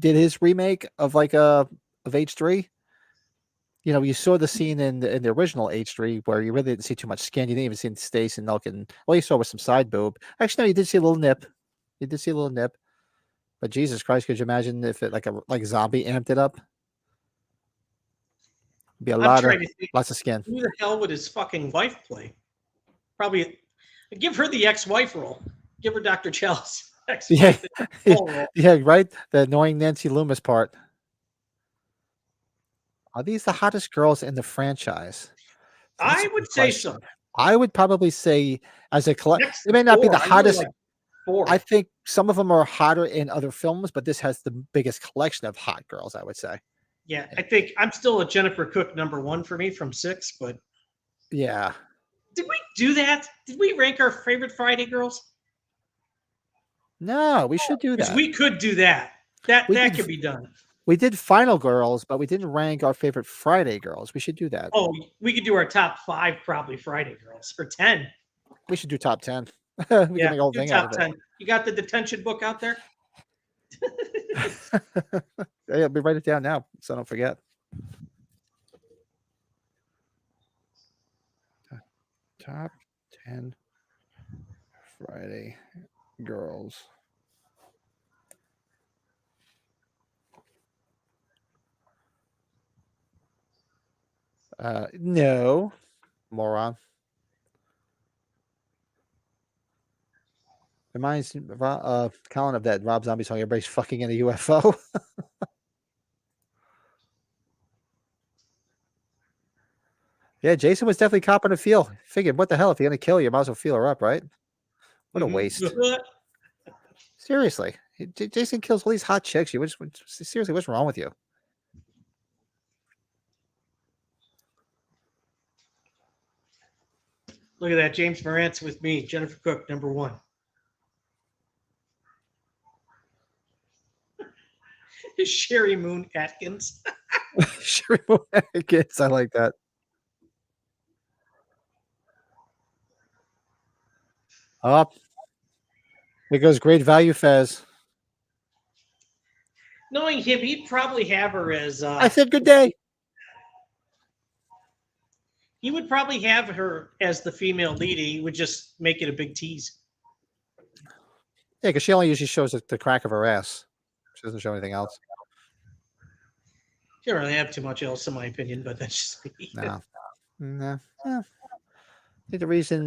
his remake of of H3, you saw the scene in the original H3 where you really didn't see too much skin. You didn't even see Stacey Nelkin. All you saw was some side boob. Actually, no, you did see a little nip. You did see a little nip. But Jesus Christ, could you imagine if it like Zombie amped it up? It'd be lots of skin. Who the hell would his fucking wife play? Probably give her the ex-wife role. Give her Dr. Chell's ex-wife role. Yeah, right. The annoying Nancy Loomis part. Are these the hottest girls in the franchise? I would say so. I would probably say as a collective, it may not be the hottest. I think some of them are hotter in other films, but this has the biggest collection of hot girls, I would say. Yeah, I think I'm still a Jennifer Cook #1 for me from 6, but yeah. Did we do that? Did we rank our favorite Friday girls? No, we should do that. We could do that. That could be done. We did Final Girls, but we didn't rank our favorite Friday girls. We should do that. Oh, we could do our top 5 probably Friday girls, or 10. We should do top 10. We can make a whole thing out of it. You got the detention book out there? Yeah, we write it down now so I don't forget. Top 10 Friday girls. No, moron. Reminds Colin of that Rob Zombie song. Everybody's fucking in a UFO. Yeah, Jason was definitely copping a feel. Figured, what the hell? If you're gonna kill, you might as well feel her up, right? What a waste. Seriously, Jason kills all these hot chicks. Seriously, what's wrong with you? Look at that. James Morant's with me. Jennifer Cook, number 1. Sherry Moon Atkins. Sherry Moon Atkins. I like that. Up. Here goes Great Value Fez. Knowing him, he'd probably have her as. I said good day. He would probably have her as the female lead. He would just make it a big tease. Yeah, because she only usually shows the crack of her ass. She doesn't show anything else. She don't really have too much else, in my opinion, but that's just me. No. No. Yeah. I think the reason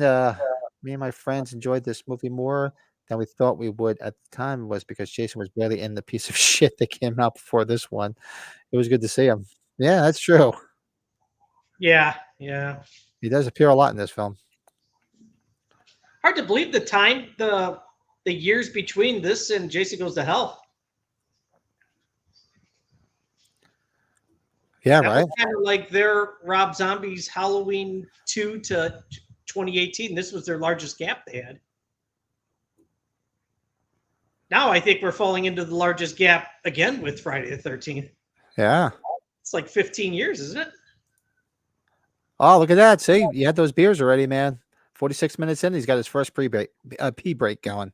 me and my friends enjoyed this movie more than we thought we would at the time was because Jason was barely in the piece of shit that came out before this one. It was good to see him. Yeah, that's true. Yeah. He does appear a lot in this film. Hard to believe the years between this and Jason Goes to Hell. Yeah, that right. was kind of like their Rob Zombie's Halloween 2 to 2018. This was their largest gap they had. Now I think we're falling into the largest gap again with Friday the 13th. Yeah. It's like 15 years, isn't it? Oh, look at that. See, you had those beers already, man. 46 minutes in, he's got his first pee break going.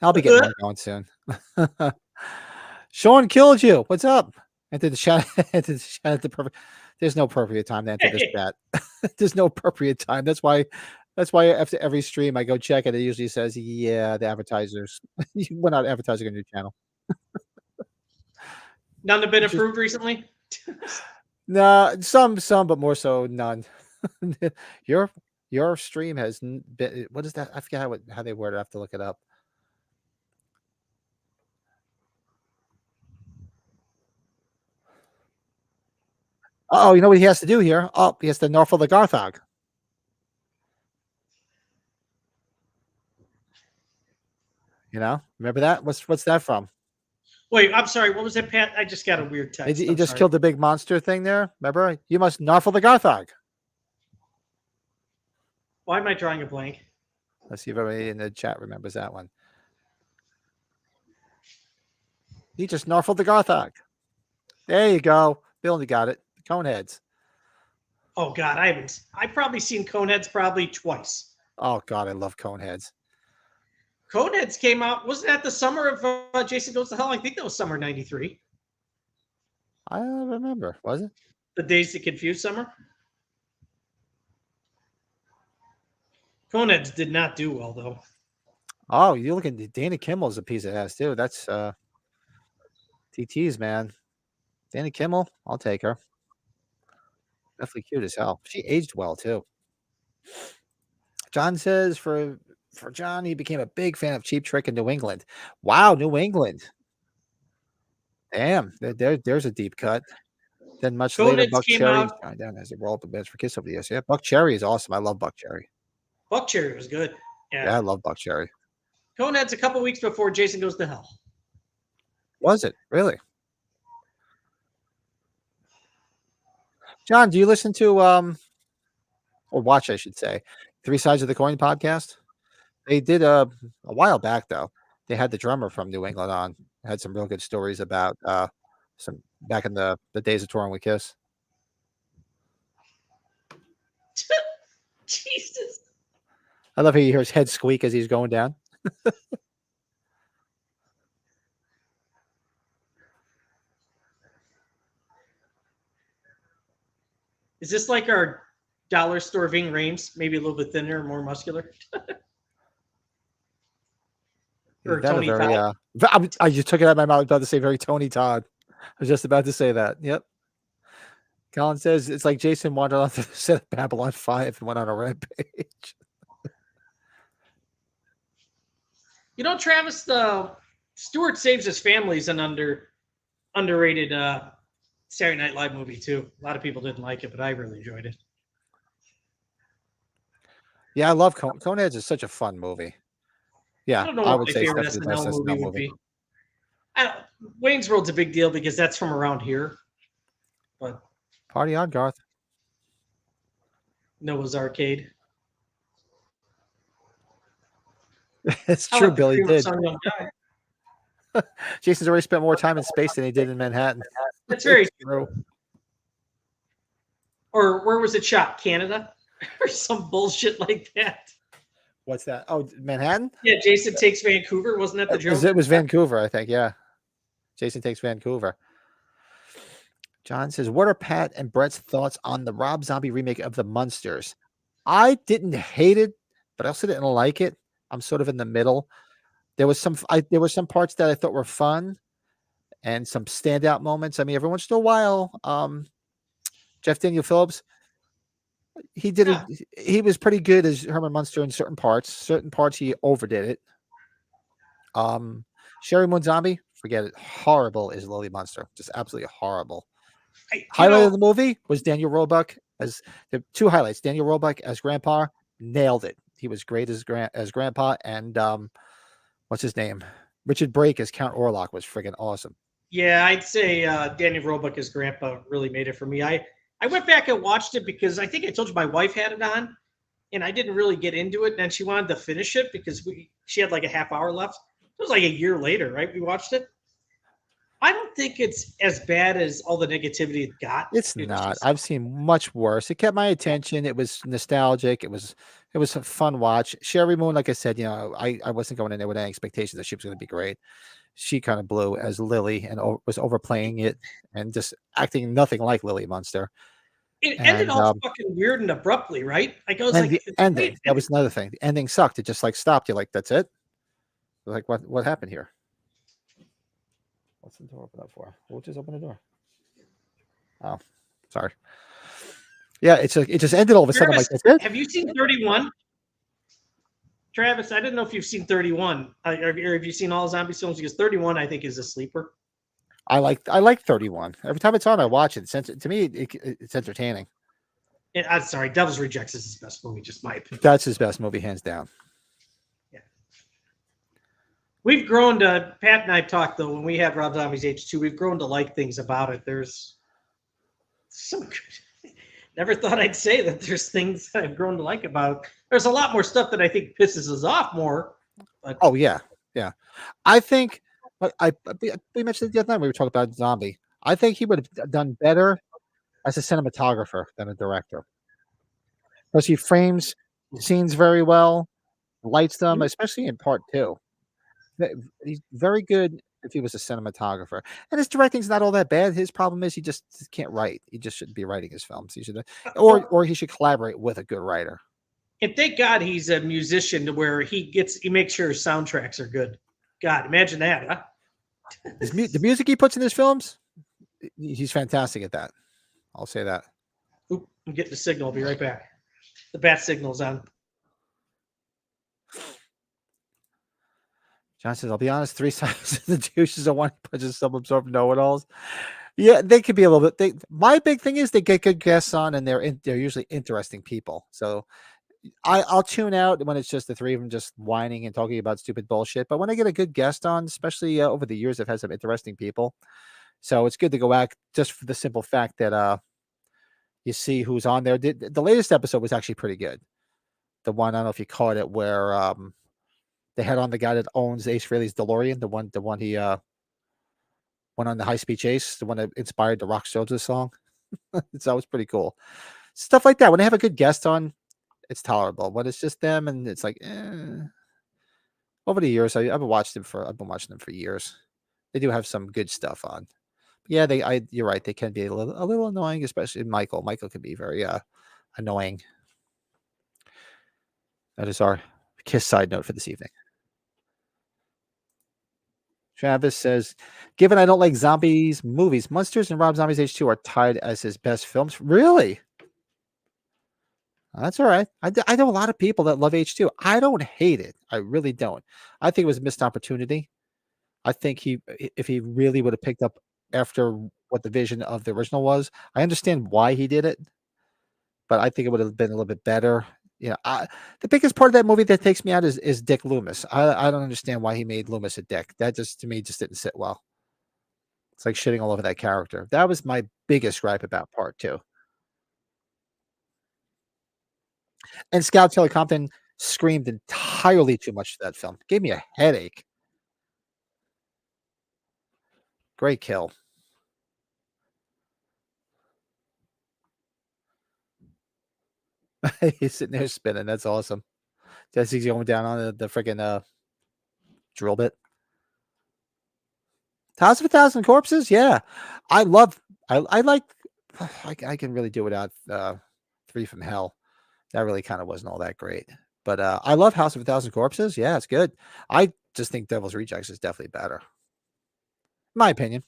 I'll be getting one going soon. Sean killed you. What's up? Enter the chat. There's no appropriate time to enter this chat. There's no appropriate time. That's why after every stream I go check it. It usually says, "Yeah, the advertisers. We're not advertising on your channel." None have been approved recently. No, some, but more so none. Your stream has been. What is that? I forget how they word it. I have to look it up. Oh, you know what he has to do here? Oh, he has to Norfolk the Garthog. You know, remember that? What's that from? Wait, I'm sorry. What was that, Pat? I just got a weird text. He just killed the big monster thing there. Remember? You must Norfolk the Garthog. Why am I drawing a blank? Let's see if everybody in the chat remembers that one. He just Norfolk the Garthog. There you go. Bill only got it. Coneheads. Oh God, I've probably seen Coneheads probably twice. Oh God, I love Coneheads. Coneheads came out. Wasn't that the summer of Jason Goes to Hell? I think that was summer '93. I don't remember. Was it? The Days That Confuse summer. Coneheads did not do well though. Oh, you look at Dana Kimmel's a piece of ass too. That's TT's, man. Dana Kimmel, I'll take her. Definitely cute as hell. She aged well too. John says for John, he became a big fan of Cheap Trick in New England. Wow, New England. Damn, there's a deep cut. Then much later, Buck Cherry down as a roll up the bench for Kiss over the years. Yeah, Buck Cherry is awesome. I love Buck Cherry. Buck Cherry was good. Yeah, I love Buck Cherry. Coneheads a couple weeks before Jason Goes to Hell. Was it really? John, do you listen to or watch, I should say, Three Sides of the Coin podcast? They did a while back though. They had the drummer from New England on. Had some real good stories about some back in the days of touring with Kiss. Jesus. I love how you hear his head squeak as he's going down. Is this like our dollar store Ving Rhames? Maybe a little bit thinner, more muscular? Or Tony Todd? I just took it out of my mouth. I was about to say very Tony Todd. I was just about to say that. Yep. Colin says it's like Jason wandered off the set of Babylon 5 and went on a rampage. You know, Travis, the Stewart Saves His Family is an underrated Saturday Night Live movie too. A lot of people didn't like it, but I really enjoyed it. Yeah, I love Coneheads is such a fun movie. Yeah, I don't know I what would my say it's favorite definitely the best SNL movie SNL would movie. be. Wayne's World's a big deal because that's from around here. But Party on, Garth. Noah's Arcade. It's I true, like the Billy Cream of did. Sun Young Guy. Jason's already spent more time in space than he did in Manhattan. That's very true. Or where was it shot? Canada? Or some bullshit like that. What's that? Oh, Manhattan? Yeah, Jason Takes Vancouver. Wasn't that the joke? It was Vancouver, I think. Yeah. Jason Takes Vancouver. John says, what are Pat and Brett's thoughts on the Rob Zombie remake of The Munsters? I didn't hate it, but I also didn't like it. I'm sort of in the middle. There was some parts that I thought were fun and some standout moments. I mean, every once in a while, Jeff Daniel Phillips, he was pretty good as Herman Munster in certain parts. Certain parts he overdid it. Sherry Moon Zombie, forget it. Horrible is Lily Munster. Just absolutely horrible. Highlight of the movie was Daniel Roebuck as the two highlights. Daniel Roebuck as Grandpa, nailed it. He was great as Grandpa, and what's his name? Richard Brake as Count Orlok was friggin' awesome. Yeah, I'd say Daniel Roebuck as Grandpa really made it for me. I went back and watched it because I think I told you my wife had it on, and I didn't really get into it. And then she wanted to finish it because she had like a half hour left. It was like a year later, right? We watched it. I don't think it's as bad as all the negativity it got. It's not. I've seen much worse. It kept my attention. It was nostalgic. It was a fun watch. Sherry Moon, like I said, you know, I wasn't going in there with any expectations that she was going to be great. She kind of blew as Lily and was overplaying it and just acting nothing like Lily Munster. It ended all fucking weird and abruptly, right? Like I was like, the ending. That was another thing. The ending sucked. It just like stopped. You're like, that's it. Like what happened here? What's the door open up for? We'll just open the door. Oh, sorry. Yeah, it just ended all of a sudden. Travis, I'm like, that's it? have you seen 31? Travis, I didn't know if you've seen 31 or have you seen all zombie films, because 31 I think is a sleeper. I like 31. Every time it's on, I watch it. To me, it's entertaining. I'm sorry, Devil's Rejects is his best movie, just my opinion. That's his best movie, hands down. Yeah. We've grown to, Pat and I talked though, when we had Rob Zombie's H2, we've grown to like things about it. There's some good, never thought I'd say that there's things that I've grown to like about it. There's a lot more stuff that I think pisses us off more. But oh yeah. I think we mentioned it the other night when we were talking about Zombie. I think he would have done better as a cinematographer than a director, because he frames scenes very well, lights them, especially in part 2. He's very good if he was a cinematographer, and his directing's not all that bad. His problem is he just can't write. He just shouldn't be writing his films. He should, or he should collaborate with a good writer. And thank God he's a musician to where he makes sure his soundtracks are good. God, imagine that, huh? The music he puts in his films, he's fantastic at that. I'll say that. Oop, I'm getting the signal. I'll be right back. The bat signal's on. John says, I'll be honest, 3 sides of the douches are one bunch of self-absorbed know-it-alls. Yeah, they could be a little bit. My big thing is they get good guests on, and they're usually interesting people. So I'll tune out when it's just the 3 of them just whining and talking about stupid bullshit. But when I get a good guest on, especially over the years, I've had some interesting people. So it's good to go back just for the simple fact that you see who's on there. The latest episode was actually pretty good. The one, I don't know if you caught it, where they had on the guy that owns Ace Frehley's DeLorean, the one he went on the high-speed chase, the one that inspired the Rock Soldier song. So it was pretty cool. Stuff like that. When they have a good guest on, it's tolerable. When it's just them and it's like, over the years, I've been watching them for years. They do have some good stuff on. Yeah, you're right. They can be a little annoying, especially Michael. Michael can be very annoying. That is our Kiss side note for this evening. Travis says, given I don't like zombies movies, Monsters and Rob Zombie's H2 are tied as his best films. Really? That's all right. I know a lot of people that love H2. I don't hate it. I really don't. I think it was a missed opportunity. I think if he really would have picked up after what the vision of the original was, I understand why he did it, but I think it would have been a little bit better. The biggest part of that movie that takes me out is Dick Loomis. I don't understand why he made Loomis a dick. That just to me just didn't sit well. It's like shitting all over that character. That was my biggest gripe about part 2. And Scout Taylor Compton screamed entirely too much to that film. Gave me a headache. Great kill. He's sitting there spinning. That's awesome. Jesse's going down on the freaking drill bit. House of 1,000 Corpses? Yeah. I like I can really do without 3 from Hell. That really kind of wasn't all that great. But I love House of 1,000 Corpses. Yeah, it's good. I just think Devil's Rejects is definitely better. My opinion.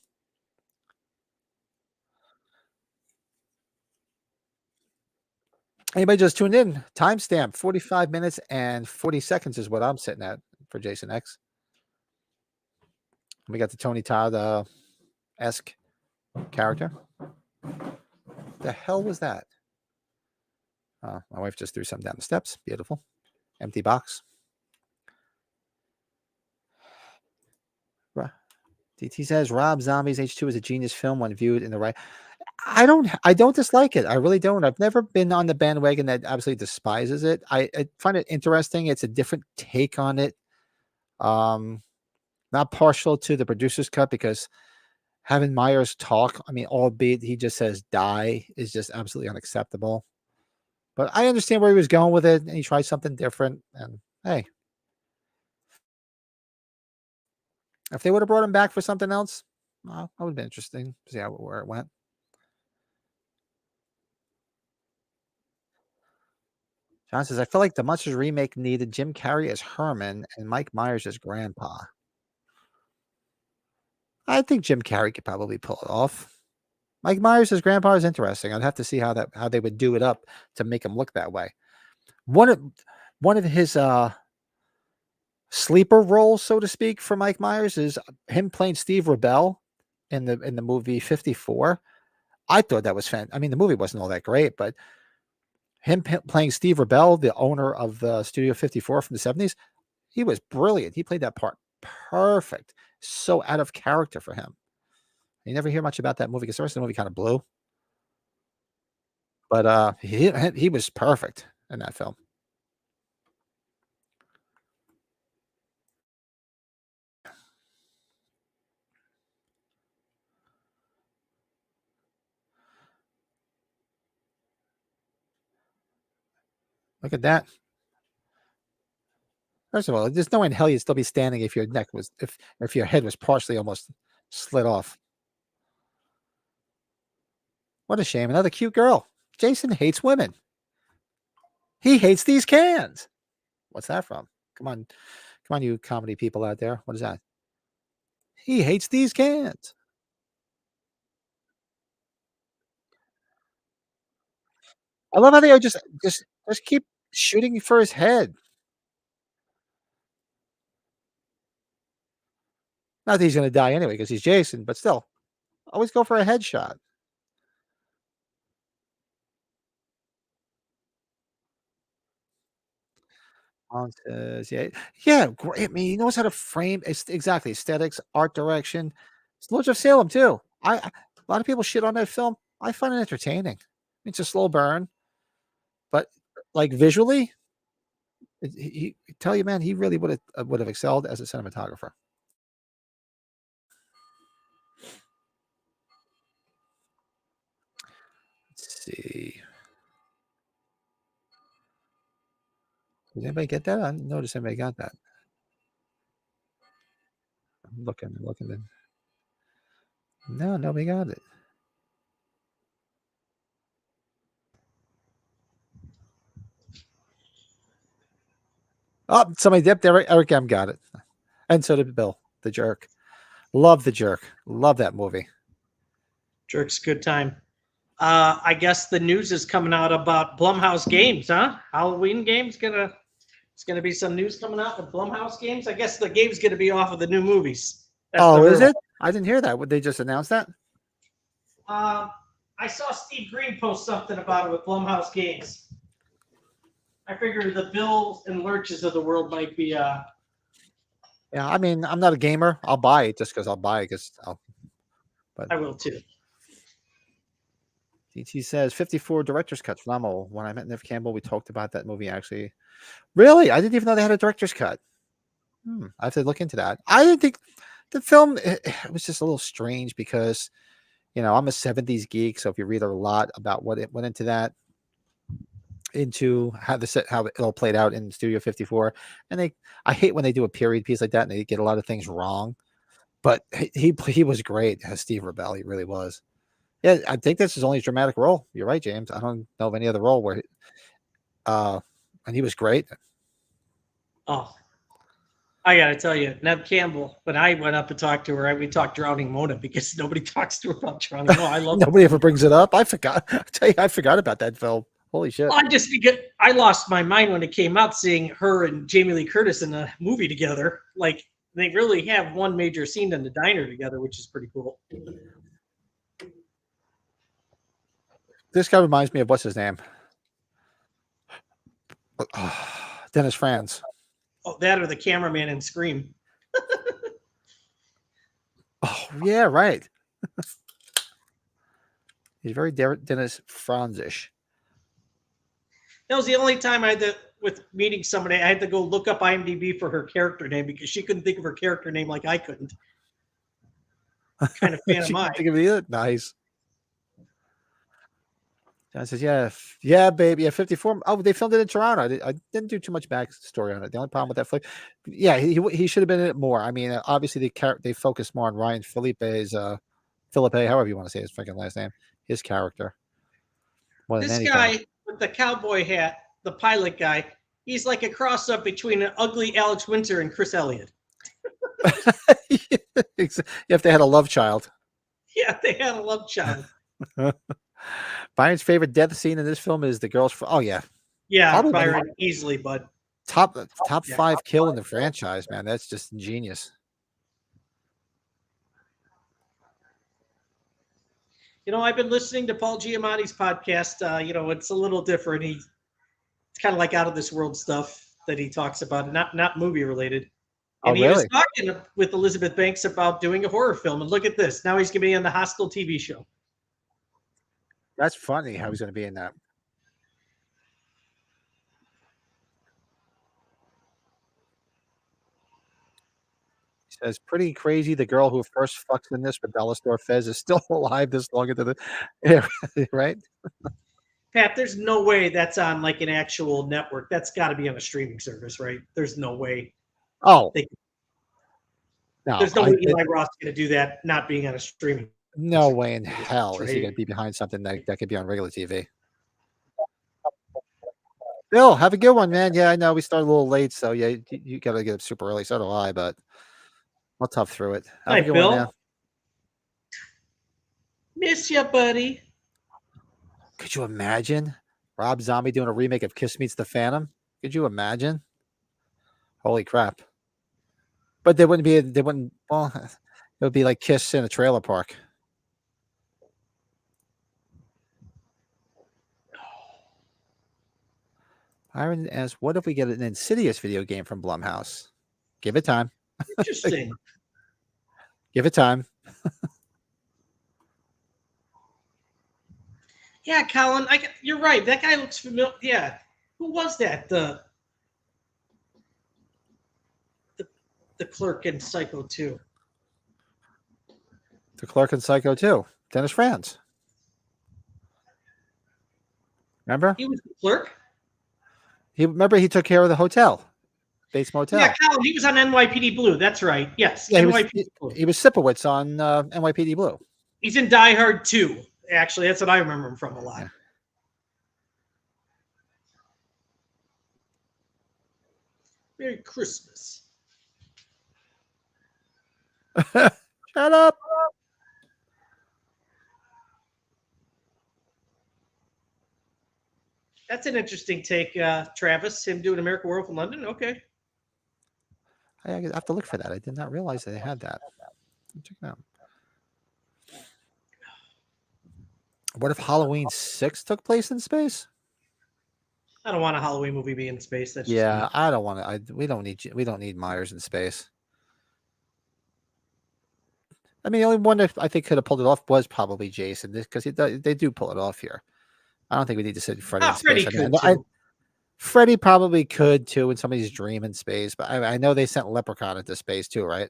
Anybody just tuned in? Timestamp 45 minutes and 40 seconds is what I'm sitting at for Jason X. We got the Tony Todd-esque character. The hell was that? My wife just threw something down the steps. Beautiful. Empty box. DT says Rob Zombie's H2 is a genius film when viewed in the right. I don't dislike it. I really don't. I've never been on the bandwagon that absolutely despises it. I find it interesting. It's a different take on it. Not partial to the producer's cut because having Myers talk, I mean, albeit he just says die, is just absolutely unacceptable. But I understand where he was going with it, and he tried something different. And hey, if they would have brought him back for something else, well, that would have been interesting to see where it went. John says, I feel like the Monsters remake needed Jim Carrey as Herman and Mike Myers as Grandpa. I think Jim Carrey could probably pull it off. Mike Myers as Grandpa is interesting. I'd have to see how they would do it up to make him look that way. One of his sleeper roles, so to speak, for Mike Myers is him playing Steve Rebell in the movie 54. I thought that was I mean, the movie wasn't all that great, but him playing Steve Rebell, the owner of the Studio 54 from the 70s, he was brilliant. He played that part perfect. So out of character for him. You never hear much about that movie because the rest of the movie kind of blew. But he was perfect in that film. Look at that. First of all, there's no way in hell you'd still be standing if your neck was if your head was partially almost slit off. What a shame. Another cute girl. Jason hates women. He hates these cans. What's that from? Come on, you comedy people out there. What is that? He hates these cans. I love how they are just keep shooting for his head. Not that he's going to die anyway because he's Jason, but still, always go for a headshot. Says, yeah, great. I mean, he knows how to frame exactly aesthetics, art direction. It's Lords of Salem too. A lot of people shit on that film. I find it entertaining. It's a slow burn, but like visually, tell you, man, he really would have excelled as a cinematographer. Let's see. Did anybody get that? I didn't notice anybody got that. I'm looking. No, nobody got it. Oh, somebody dipped. Eric M got it. And so did Bill, the jerk. Love The Jerk. Love that movie. Jerk's good time. I guess the news is coming out about Blumhouse games, huh? Halloween games it's gonna be some news coming out with Blumhouse games. I guess the game's gonna be off of the new movies. That's the Is rumor. it? I didn't hear that. Would they just announce that? I saw Steve Green post something about it with Blumhouse games. I figure the Bills and Lurches of the world might be. Yeah, I mean, I'm not a gamer. I'll buy it just because I'll buy it. I will too. DT says 54 director's cut. Phenomenal. When I met Nev Campbell, we talked about that movie actually. Really? I didn't even know they had a director's cut. I have to look into that. I didn't think the film, it was just a little strange because, I'm a 70s geek. So if you read a lot about what it went into that, into how it all played out in Studio 54. And I hate when they do a period piece like that and they get a lot of things wrong. But he was great as Steve Rebell. He really was. Yeah, I think this is only his dramatic role. You're right, James. I don't know of any other role where, and he was great. Oh, I gotta tell you, Nev Campbell. When I went up to talk to her, we talked Drowning Mona because nobody talks to her about Drowning Mona. I love. Nobody ever brings it up. I forgot. I tell you, I forgot about that film. Holy shit! I lost my mind when it came out, seeing her and Jamie Lee Curtis in a movie together. Like they really have one major scene in the diner together, which is pretty cool. This guy reminds me of what's his name? Dennis Franz. Oh, that or the cameraman in Scream. Oh yeah, right. He's very Dennis Franz-ish. That was the only time I had to, with meeting somebody, I had to go look up IMDb for her character name because she couldn't think of her character name like I couldn't. Kind of fan of mine. Think of it. Nice. John says, yeah, baby, yeah, 54. Oh, they filmed it in Toronto. I didn't do too much backstory on it. The only problem with that flick, yeah, he should have been in it more. I mean, obviously they focused more on Ryan Philippe's Philippe, however you want to say his freaking last name, his character. This guy with the cowboy hat, the pilot guy, he's like a cross up between an ugly Alex Winter and Chris Elliott. If they had a love child. Yeah, they had a love child. Byron's favorite death scene in this film is the girls. Oh yeah, yeah, Byron easily, bud. Top 5 kill in the franchise, man. That's just ingenious. I've been listening to Paul Giamatti's podcast. It's a little different. It's kind of like out of this world stuff that he talks about, not movie related. And he was talking with Elizabeth Banks about doing a horror film. And look at this. Now he's going to be on the Hostel TV show. That's funny how he's going to be in that. He says, pretty crazy. The girl who first fucks in this with Bellator Fez is still alive this long into the. Yeah, right? Pat, there's no way that's on like an actual network. That's got to be on a streaming service, right? There's no way. Oh. No, there's no way Eli Roth's going to do that not being on a streaming. No way in hell is he going to be behind something that could be on regular TV. Bill, have a good one, man. Yeah, I know we started a little late, so yeah, you got to get up super early. So do I, but I'll tough through it. Hi, Bill. Miss ya, buddy. Could you imagine Rob Zombie doing a remake of Kiss Meets the Phantom? Could you imagine? Holy crap. But well, it would be like Kiss in a trailer park. Byron asks, what if we get an Insidious video game from Blumhouse? Give it time. Interesting. Give it time. Yeah, Colin, you're right. That guy looks familiar. Yeah. Who was that? The clerk in Psycho 2. The clerk in Psycho 2. Dennis Franz. Remember? He was the clerk? Remember he took care of the hotel. Bates Motel. Yeah, Colin, he was on NYPD Blue. That's right. Yes. Yeah, NYPD Blue. He was Sipowicz on NYPD Blue. He's in Die Hard 2. Actually, that's what I remember him from a lot. Yeah. Merry Christmas. Shut up. That's an interesting take, Travis. Him doing American Werewolf in London. Okay. I have to look for that. I did not realize they had that. Check it out. What if Halloween 6 took place in space? I don't want a Halloween movie be in space. That's just Yeah, me. I don't want to. We don't need Myers in space. I mean, the only one that I think could have pulled it off was probably Jason, because they do pull it off here. I don't think we need to send Freddy in Freddy space. could I, too. Freddy probably could too in somebody's dream in space, but I know they sent Leprechaun into space too, right?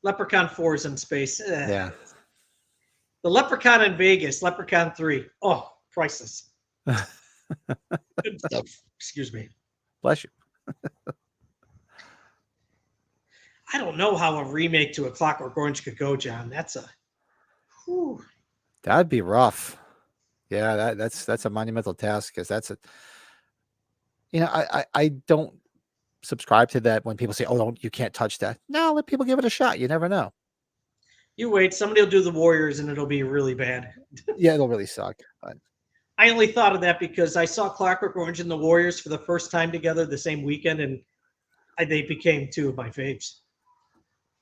Leprechaun 4 is in space. Yeah. The Leprechaun in Vegas, Leprechaun 3. Oh, priceless. Good stuff. Excuse me. Bless you. I don't know how a remake to A Clockwork Orange could go, John. That's a. Whew. That'd be rough. Yeah, that's a monumental task, because that's a. I don't subscribe to that when people say, "Oh, you can't touch that." No, let people give it a shot. You never know. You wait. Somebody will do the Warriors, and it'll be really bad. Yeah, it'll really suck. But I only thought of that because I saw Clockwork Orange and the Warriors for the first time together the same weekend, and they became two of my faves.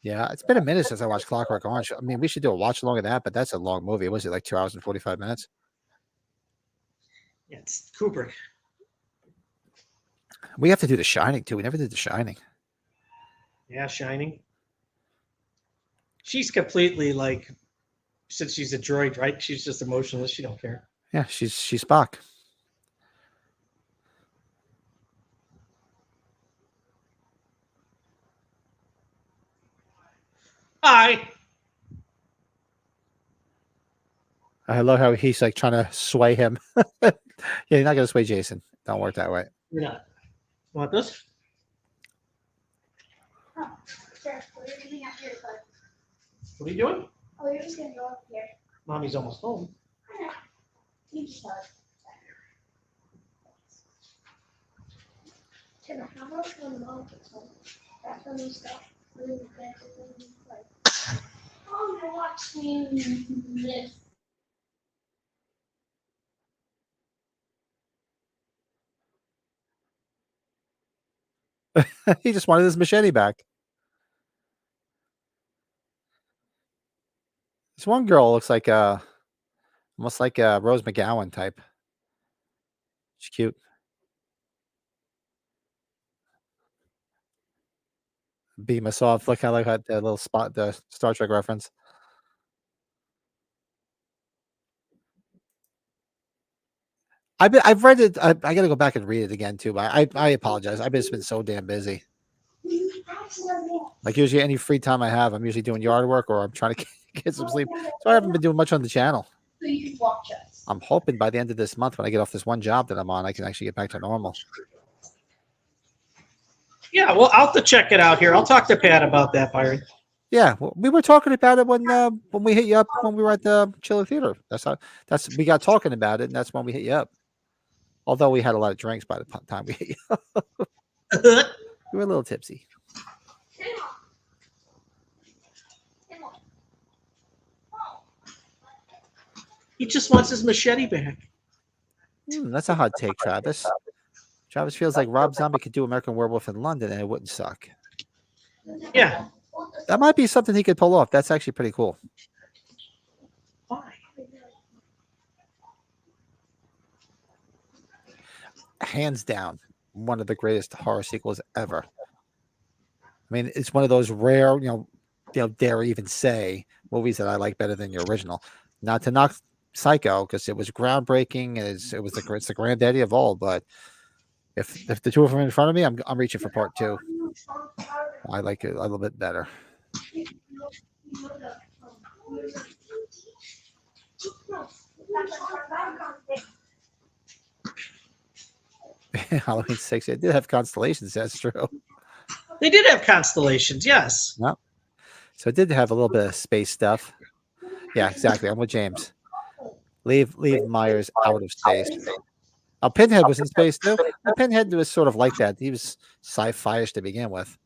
yeah, it's been a minute since I watched Clockwork Orange. I mean, we should do a watch along of that, but that's a long movie. Was it like 2 hours and 45 minutes? Yeah, it's Kubrick. We have to do The Shining too. We never did The Shining. Yeah, Shining. She's completely like, since she's a droid, right? She's just emotionless. She don't care. Yeah, she's Spock. Hi. I love how he's like trying to sway him. Yeah, you're not gonna sway Jason. Don't work that way. You're not. Want this? Oh, sure. We're gonna have here, but What are you doing? oh, you're just gonna go up here. Mommy's almost home. I know. You just have. Tim, how about when Mom gets home? That's when we start really good and then like, oh, you're watching this. He just wanted his machete back. This one girl looks like almost like a Rose McGowan type. She's cute. Beam us off. Look how like that little spot, the Star Trek reference. I've read it. I got to go back and read it again too. But I apologize. I've just been so damn busy. Like usually, any free time I have, I'm usually doing yard work or I'm trying to get some sleep. So I haven't been doing much on the channel. So you can watch us. I'm hoping by the end of this month, when I get off this one job that I'm on, I can actually get back to normal. Yeah, well, I'll have to check it out here. I'll talk to Pat about that, Byron. Yeah, well, we were talking about it when we hit you up when we were at the Chiller Theater. We got talking about it, and that's when we hit you up. Although we had a lot of drinks by the time we hit you up. We were a little tipsy. He just wants his machete back. That's a hot take, Travis. Travis feels like Rob Zombie could do American Werewolf in London and it wouldn't suck. Yeah. That might be something he could pull off. That's actually pretty cool. Why? Hands down, one of the greatest horror sequels ever. I mean, it's one of those rare, dare even say movies that I like better than your original. Not to knock Psycho, because it was groundbreaking and it's the granddaddy of all. But if the two of them are in front of me, I'm reaching for part 2. I like it a little bit better. Halloween 6, it did have constellations. That's true. They did have constellations, yes. No. So it did have a little bit of space stuff. Yeah, exactly. I'm with James. Leave Myers out of space. Oh, Pinhead was in space too. Well, Pinhead was sort of like that. He was sci-fi-ish to begin with.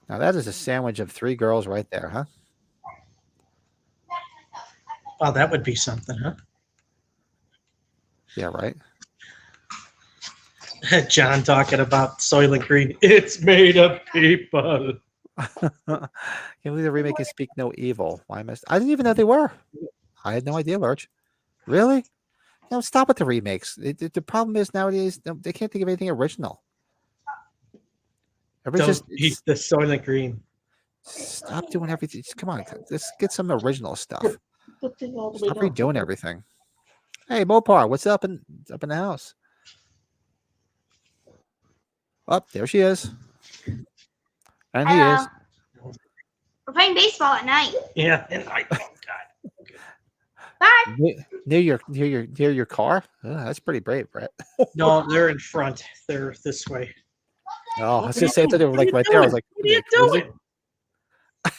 Now that is a sandwich of 3 girls right there, huh? Oh, that would be something, huh? Yeah, right. John talking about Soylent Green. It's made of people. Can't believe the remake is Speak No Evil. Why I didn't even know they were. I had no idea, Lurch. Really? No, stop with the remakes. The problem is nowadays they can't think of anything original. Everybody's Don't eat the Soylent Green. stop doing everything. Just, come on, let's get some original stuff. The thing all the way Stop down. redoing everything. Hey, Mopar, what's up in the house? Up there she is, and he is. We're playing baseball at night. Yeah, and oh God. Bye. Near your car. Oh, that's pretty brave, Brett. No, they're in front. They're this way. Oh, I What was are gonna you say that they were doing? like What right are you there. I was doing? like, What are you crazy? doing?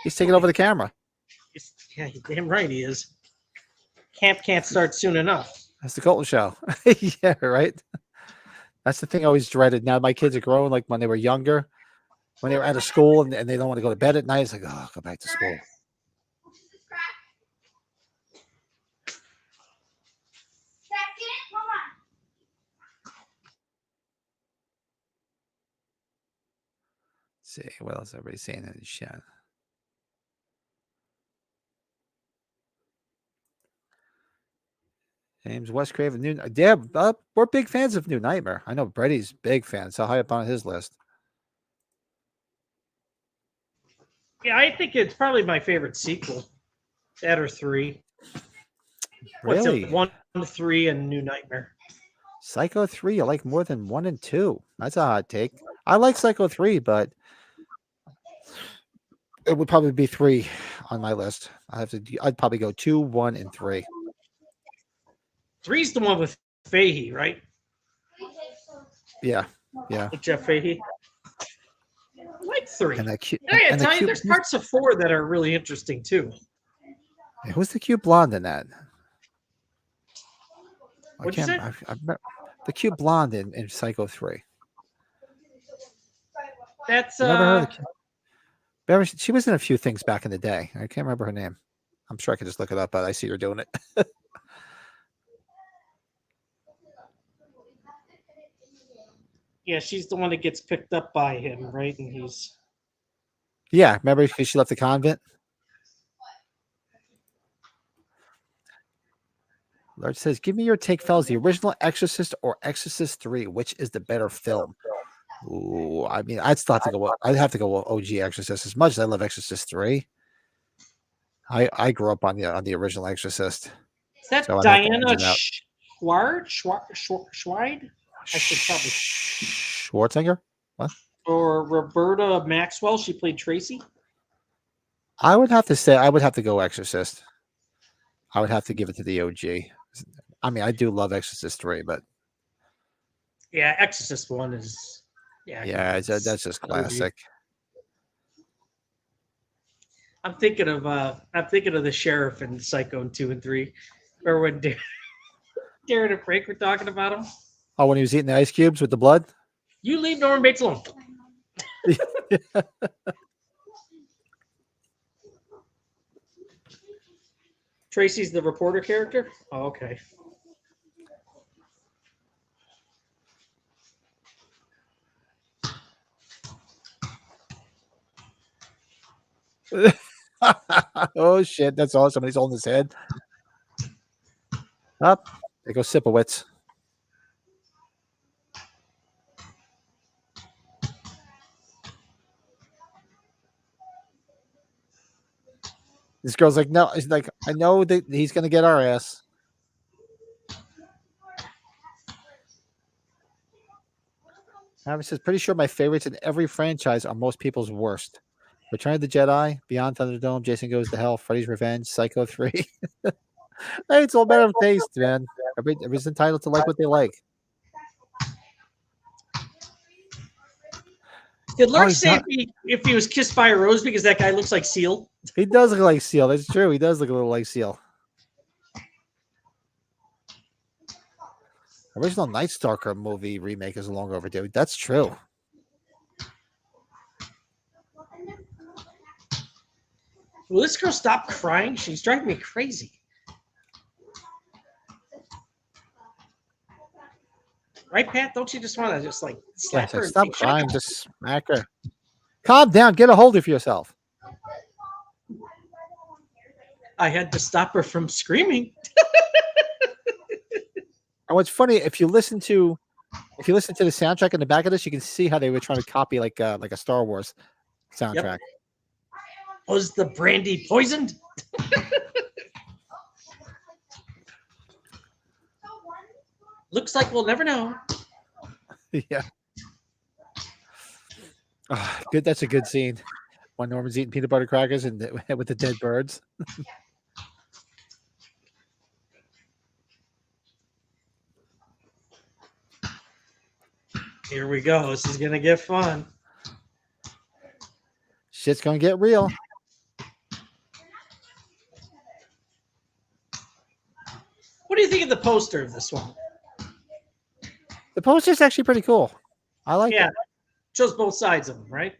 He's taking over the camera. Yeah, you're damn right he is. Camp can't start soon enough. That's the Colton show. Yeah, right. That's the thing I always dreaded. Now my kids are growing. Like when they were younger, when they were out of school and they don't want to go to bed at night, it's like, oh, go back to school. Let's see what else everybody's saying in the chat. James West Craven, New. Yeah, we're big fans of New Nightmare. I know Brady's big fan. So high up on his list. Yeah, I think it's probably my favorite sequel. That or 3. What's Really? it? 1, 3, and New Nightmare. Psycho 3, you like more than 1 and 2. That's a hot take. I like Psycho 3, but it would probably be 3 on my list. I'd probably go 2, 1, and 3. 3's the one with Fahey, right? Yeah, yeah. With Jeff Fahey. I like 3. And that cute. I and the tell you, cute- there's parts of 4 that are really interesting too. Who's the cute blonde in that? What'd you say? The cute blonde in Psycho 3. That's Remember her? Remember, she was in a few things back in the day. I can't remember her name. I'm sure I could just look it up, but I see her doing it. yeah, she's the one that gets picked up by him, right? And he's Yeah, remember because she left the convent? Large says, give me your take, fellas. The original Exorcist or Exorcist 3? Which is the better film? Ooh, I mean, I'd still have to go. I'd have to go with OG Exorcist. As much as I love Exorcist 3, I grew up on the original Exorcist. is that So I'd have to Diana edge it out. Schweid? I should probably Schwarzenegger? or Roberta Maxwell. She played Tracy. I would have to say I would have to go Exorcist. I would have to give it to the OG. I mean, I do love Exorcist 3, but Yeah, Exorcist 1 is yeah, that's just classic. I'm thinking of the sheriff in Psycho 2 and 3, or when Darren and Frank were talking about him. Oh, when he was eating the ice cubes with the blood? You leave Norman Bates alone. Tracy's the reporter character? Oh, okay. Oh shit, that's all. Somebody's holding his head. Up. There goes Sipowicz. This girl's like, no, it's like, I know that he's gonna get our ass. Harvey says, pretty sure my favorites in every franchise are most people's worst. Return of the Jedi, Beyond Thunderdome, Jason Goes to Hell, Freddy's Revenge, Psycho 3. Hey, it's all matter of taste, man. Everybody's entitled to like what they like. Did Lurch he's say not- if he was kissed by a rose because that guy looks like Seal? He does look like Seal. That's true. He does look a little like Seal. Original Night Stalker movie remake is long overdue. That's true. Will this girl stop crying? She's driving me crazy. Right, Pat? Don't you just want to just like slap Yes, her? like, And stop say, "Shut crying. up." Just smack her. Calm down. Get a hold of yourself. I had to stop her from screaming. And what's funny, if you listen to the soundtrack in the back of this, you can see how they were trying to copy like a Star Wars soundtrack. Was the brandy poisoned? Looks like we'll never know. Yeah. Oh, good. That's a good scene. When Norman's eating peanut butter crackers and with the dead birds. Here we go. This is gonna get fun. Shit's gonna get real. What do you think of the poster of this one? The poster's actually pretty cool. I like Yeah, it. shows both sides of them, right?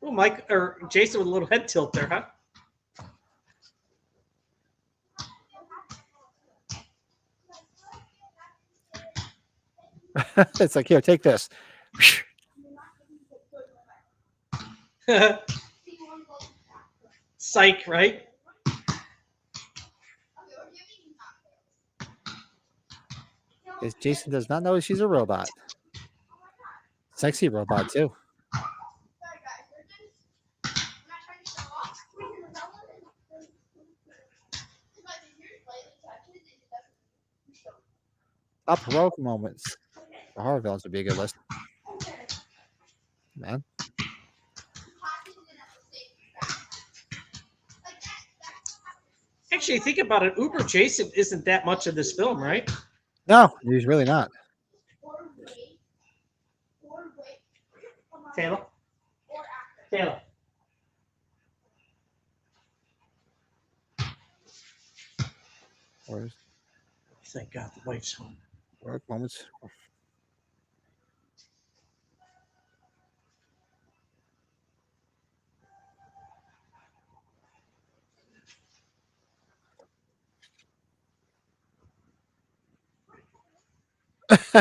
Oh, Mike or Jason with a little head tilt there, huh? It's like, here, take this. Psych, right? Because Jason does not know she's a robot. Sexy robot too. Top heroic moments. The horror villains would be a good list. Man. Actually, think about it. Uber Jason isn't that much of this film, right? No, he's really not. Taylor? Taylor. Where's Thank God the wife's home. heroic moments?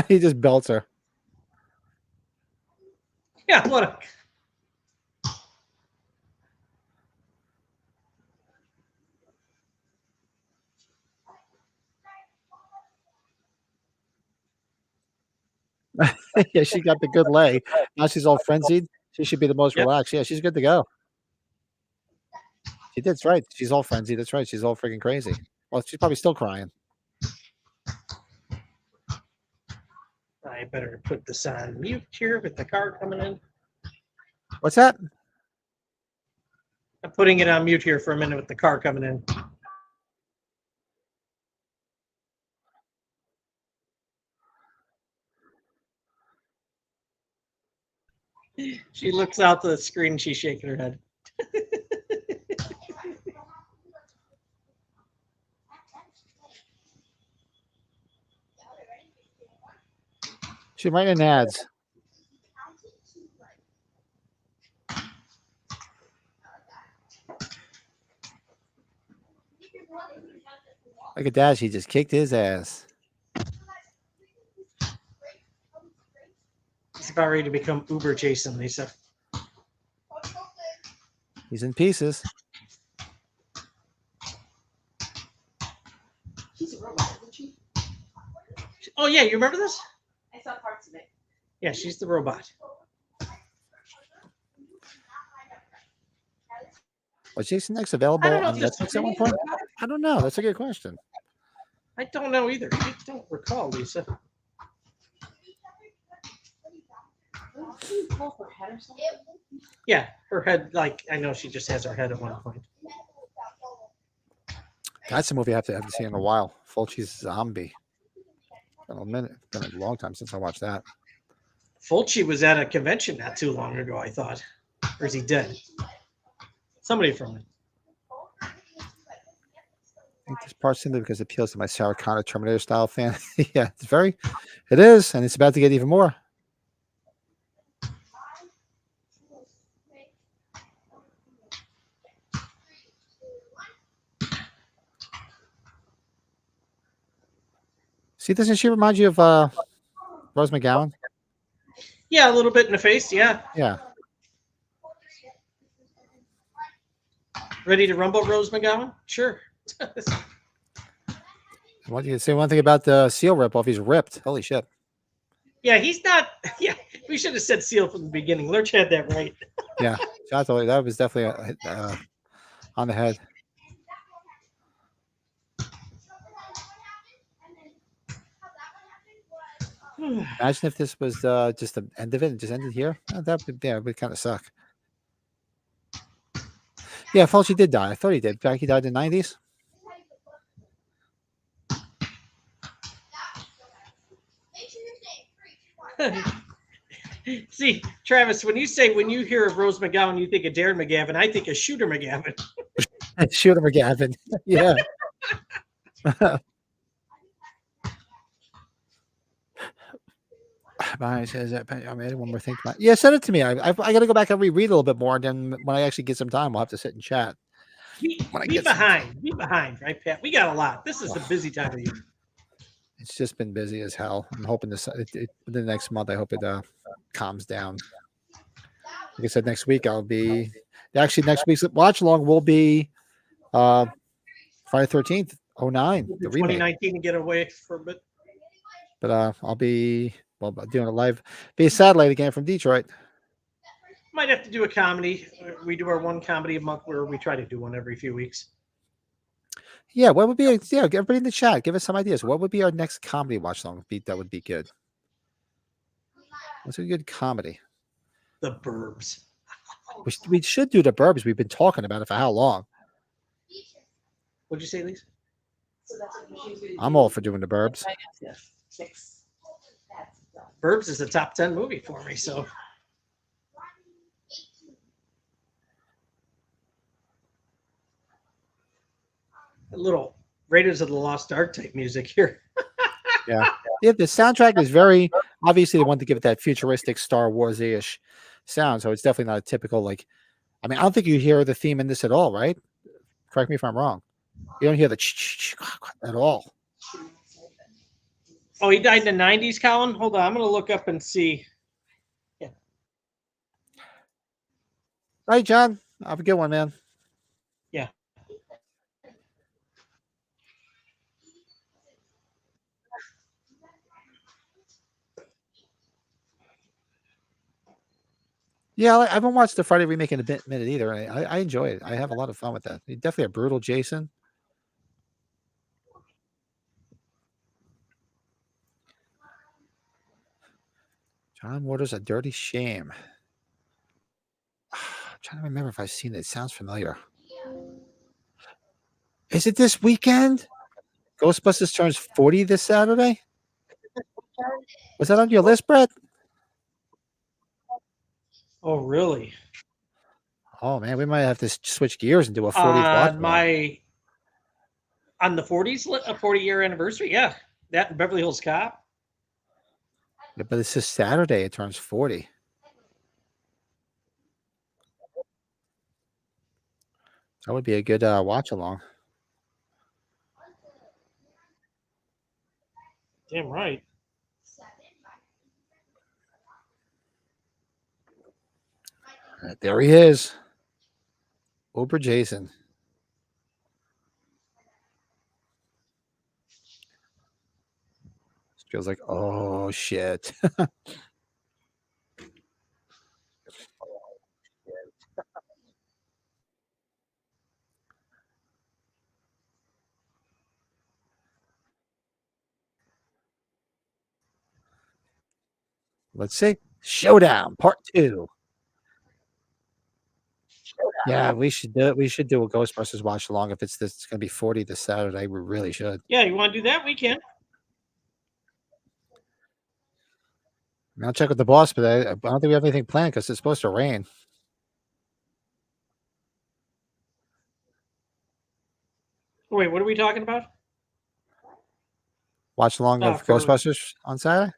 He just belts her. Yeah, what a... Yeah, she got the good lay. Now she's all frenzied. She should be the most Yep. relaxed. Yeah, she's good to go. She did right. She's all frenzied. That's right. She's all freaking crazy. Well, she's probably still crying. I better put this on mute here with the car coming in. What's that? I'm putting it on mute here for a minute with the car coming in. She looks out to the screen and she's shaking her head. She might in ads. Look at that. She just kicked his ass. He's about ready to become Uber Jason, Lisa. He's in pieces. She's a robot, isn't she? Oh, yeah, you remember this? I saw parts of it. Yeah, she's the robot. Was Jason X available I don't know on if that's Netflix at one point? I don't know. That's a good question. I don't know either. I don't recall, Lisa. Wasn't she pull her head or something? Yeah, her head, like, I know she just has her head at one point. That's a movie I haven't seen in a while. Fulci's Zombie. Been a minute. Been a long time since I watched that. Fulci was at a convention not too long ago, I thought. Or is he dead? Somebody from it. think this part's simply because it appeals to my Sarah Connor Terminator style fan. Yeah, it is, and it's about to get even more. See, doesn't she remind you of Rose McGowan? Yeah, a little bit in the face. Yeah. Yeah. Ready to rumble, Rose McGowan? Sure. What do you say? One thing about the Seal ripoff? He's ripped. Holy shit. Yeah, he's not. Yeah, we should have said Seal from the beginning. Lurch had that right. Yeah, that was definitely on the head. Imagine if this was just the end of it and just ended here. That would kind of suck. Yeah, Fulci did die. I thought he did. Back he died in the 90s. See, Travis, when you hear of Rose McGowan, you think of Darren McGavin. I think of Shooter McGavin. Shooter McGavin. Yeah. Says that I made one more thing. Yeah, send it to me. I got to go back and reread a little bit more. Then when I actually get some time, we'll have to sit and chat. Be behind, right, Pat? We got a lot. This is the busy time of year. It's just been busy as hell. I'm hoping within the next month. I hope it calms down. Like I said, next week I'll be next week's watch along will be Friday 13th 09 the remake. 2019 to get away for a bit. But I'll be doing a live be a satellite again from Detroit. Might have to do a comedy. We do our one comedy a month where we try to do one every few weeks. Yeah, what would be everybody in the chat, give us some ideas. What would be our next comedy watch along that would be good? What's a good comedy? The Burbs. We should do the Burbs. We've been talking about it for how long? What'd you say, Lisa? I'm all for doing the Burbs. Burbs is a top 10 movie for me, so. A little Raiders of the Lost Ark type music here. Yeah, the soundtrack is very obviously they want to give it that futuristic Star Wars-ish sound, so it's definitely not a typical I don't think you hear the theme in this at all, right? Correct me if I'm wrong. You don't hear the at all. Oh, he died in the 90s, Colin? Hold on, I'm going to look up and see. Yeah. All right, John. Have a good one, man. Yeah. Yeah, I haven't watched the Friday remake in a minute either. I enjoy it. I have a lot of fun with that. Definitely a brutal Jason. John Waters, A Dirty Shame. I'm trying to remember if I've seen it. It sounds familiar. Is it this weekend? Ghostbusters turns 40 this Saturday? Was that on your list, Brett? Oh, really? Oh, man, we might have to switch gears and do a 40th watch. On the 40s, a 40-year anniversary? Yeah. That and Beverly Hills Cop. Yeah, but it's this Saturday. It turns 40. That would be a good watch along. Damn right. There he is. Over Jason. Feels like, oh shit. Let's see. Showdown Part 2. Yeah, we should do it. We should do a Ghostbusters watch along. If it's going to be 40 this Saturday, we really should. Yeah, you want to do that? We can. I'll check with the boss, but I don't think we have anything planned because it's supposed to rain. Wait, what are we talking about? Watch along of For- Ghostbusters on Saturday.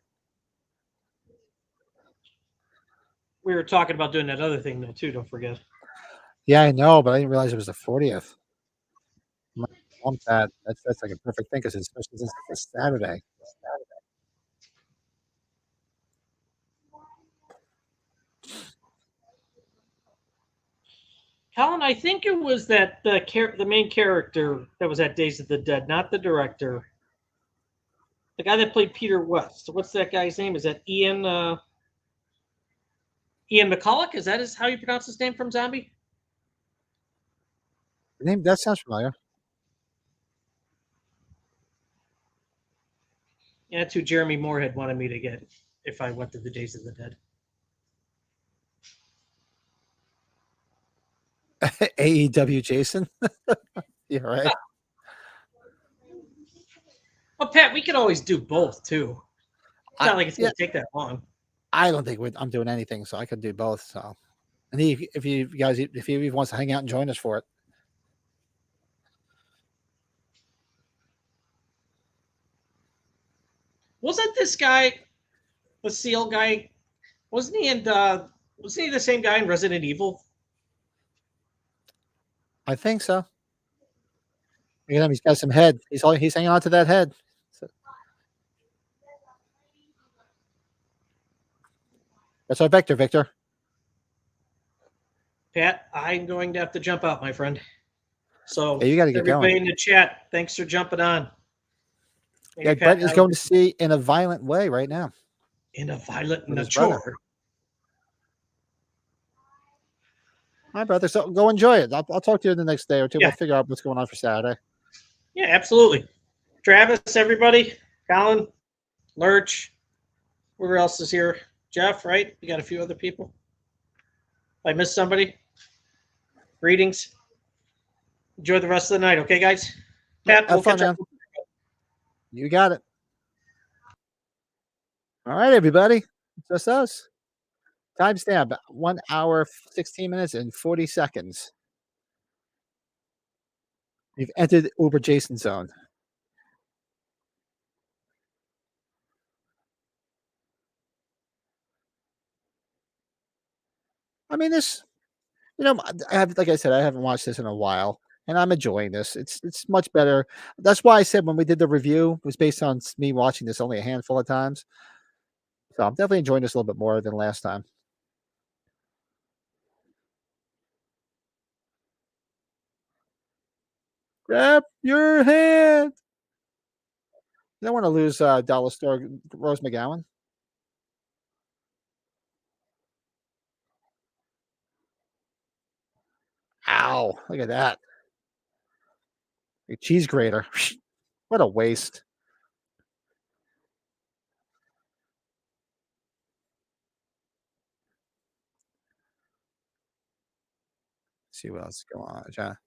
We were talking about doing that other thing though too. Don't forget. Yeah, I know, but I didn't realize it was the 40th. That's like a perfect thing because it's especially since it's a Saturday. Colin, I think it was that the main character that was at Days of the Dead, not the director. The guy that played Peter West. What's that guy's name? Is that Ian McCulloch? Is that how you pronounce his name from Zombie? The name that sounds familiar. Yeah, that's who Jeremy Moorhead wanted me to get if I went to the Days of the Dead. AEW Jason. Yeah, right. Well, Pat, we could always do both too. It's not like it's going to take that long. I don't think I'm doing anything, so I could do both. So, and if you guys, if he even wants to hang out and join us for it, Wasn't this guy, the Seal guy? Wasn't he wasn't he the same guy in Resident Evil? I think so. Look at him; he's got some head. He's hanging on to that head. So, that's our Victor. Victor. Pat, I'm going to have to jump out, my friend. So Yeah, you got to get everybody going. in the chat, thanks for jumping on. Yeah, Brett is going to see In a Violent Way right now. In a Violent With his Nature. Hi, brother. So go enjoy it. I'll talk to you the next day or two. Yeah. We'll figure out what's going on for Saturday. Yeah, absolutely. Travis, everybody, Colin, Lurch, whoever else is here. Jeff, right? We got a few other people. If I missed somebody, greetings. Enjoy the rest of the night, okay, guys? Pat, Have fun, man. You got it. All right, everybody. It's just us. Timestamp 1 hour, 16 minutes, and 40 seconds. You've entered Uber Jason zone. I mean, this, like I said, I haven't watched this in a while, and I'm enjoying this. It's much better. That's why I said when we did the review, it was based on me watching this only a handful of times. So I'm definitely enjoying this a little bit more than last time. Grab your hand. You don't want to lose Dollar Store Rose McGowan. Ow, look at that. A cheese grater. What a waste. Let's see what else is going on, John.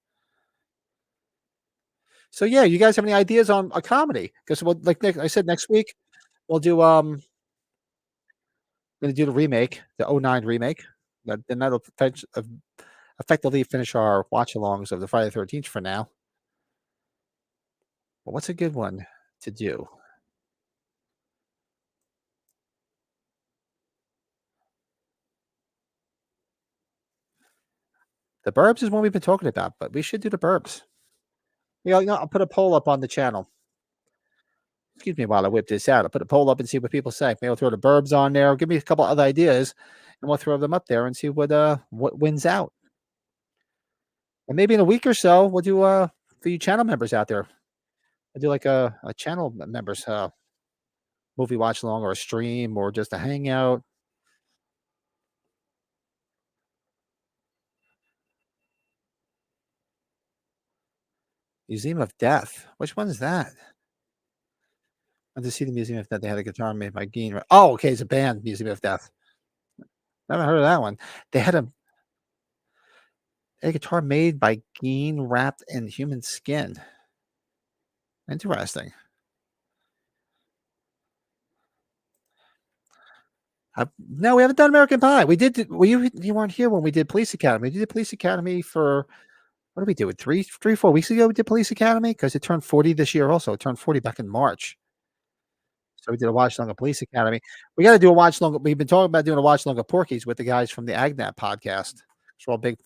So yeah, you guys have any ideas on a comedy? Because like I said, next week we'll do gonna do the remake, the 09 remake. Then that'll effectively finish our watch alongs of the Friday the 13th for now. But what's a good one to do? The Burbs is one we've been talking about, but we should do the Burbs. I'll put a poll up on the channel. Excuse me while I whip this out. I'll put a poll up and see what people say. Maybe I'll throw the Burbs on there. Give me a couple other ideas, and we'll throw them up there and see what wins out. And maybe in a week or so, we'll do for you channel members out there. We'll do like a channel members movie watch along or a stream or just a hangout. Museum of Death. Which one is that? I just see the Museum of Death. They had a guitar made by Geen. Oh, okay, it's a band, Museum of Death. Never heard of that one. They had a guitar made by Geen wrapped in human skin. Interesting. No, we haven't done American Pie. We did. Well, you weren't here when we did Police Academy. We did Police Academy for What did we do it 4 weeks ago? We did Police Academy because it turned 40 this year. Also, it turned 40 back in March. So we did a watch long of Police Academy. We got to do a watch long. We've been talking about doing a watch long of Porky's with the guys from the Agnat podcast. So we're all big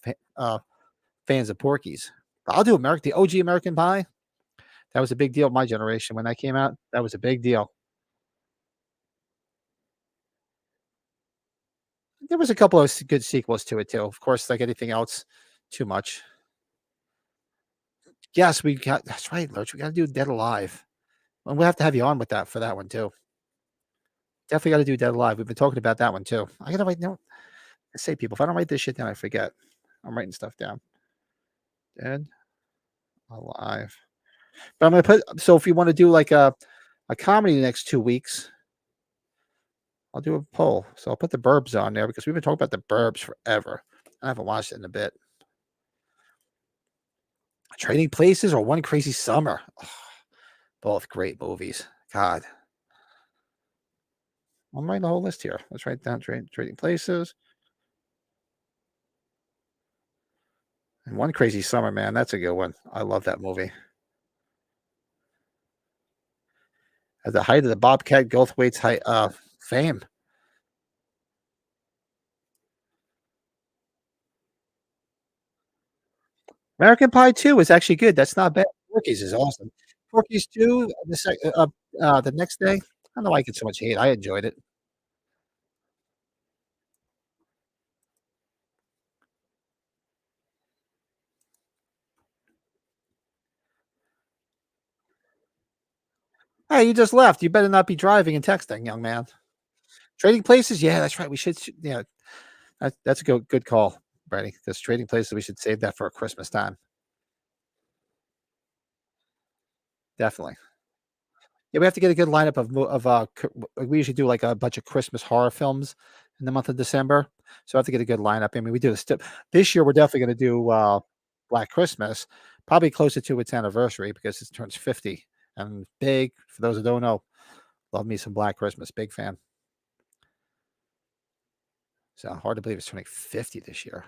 fans of Porky's. I'll do the OG American Pie. That was a big deal in my generation when that came out. That was a big deal. There was a couple of good sequels to it too. Of course, like anything else, too much. Yes, we got. That's right, Lurch. We got to do Dead Alive. And we'll have to have you on with that for that one too. Definitely got to do Dead Alive. We've been talking about that one too. I gotta write down. I say people, if I don't write this shit down, I forget. I'm writing stuff down. Dead Alive. But I'm gonna put. So if you want to do like a comedy the next 2 weeks, I'll do a poll. So I'll put the Burbs on there because we've been talking about the Burbs forever. I haven't watched it in a bit. Trading Places or One Crazy Summer. Oh, both great movies. God. I'm writing the whole list here. Let's write down Trading Places. And One Crazy Summer, man. That's a good one. I love that movie. At the height of the Bobcat Goldthwait's fame. American Pie 2 is actually good. That's not bad. Porky's is awesome. Porky's 2, the next day. I don't know why I get so much hate. I enjoyed it. Hey, you just left. You better not be driving and texting, young man. Trading Places? Yeah, that's right. We should. Yeah, that's a good call, Brady. Because Trading Places, we should save that for Christmas time. Definitely. Yeah, we have to get a good lineup we usually do like a bunch of Christmas horror films in the month of December. So I have to get a good lineup. I mean, we do this year. We're definitely going to do Black Christmas, probably closer to its anniversary because it turns 50. And big, for those who don't know, love me some Black Christmas. Big fan. So hard to believe it's turning 50 this year.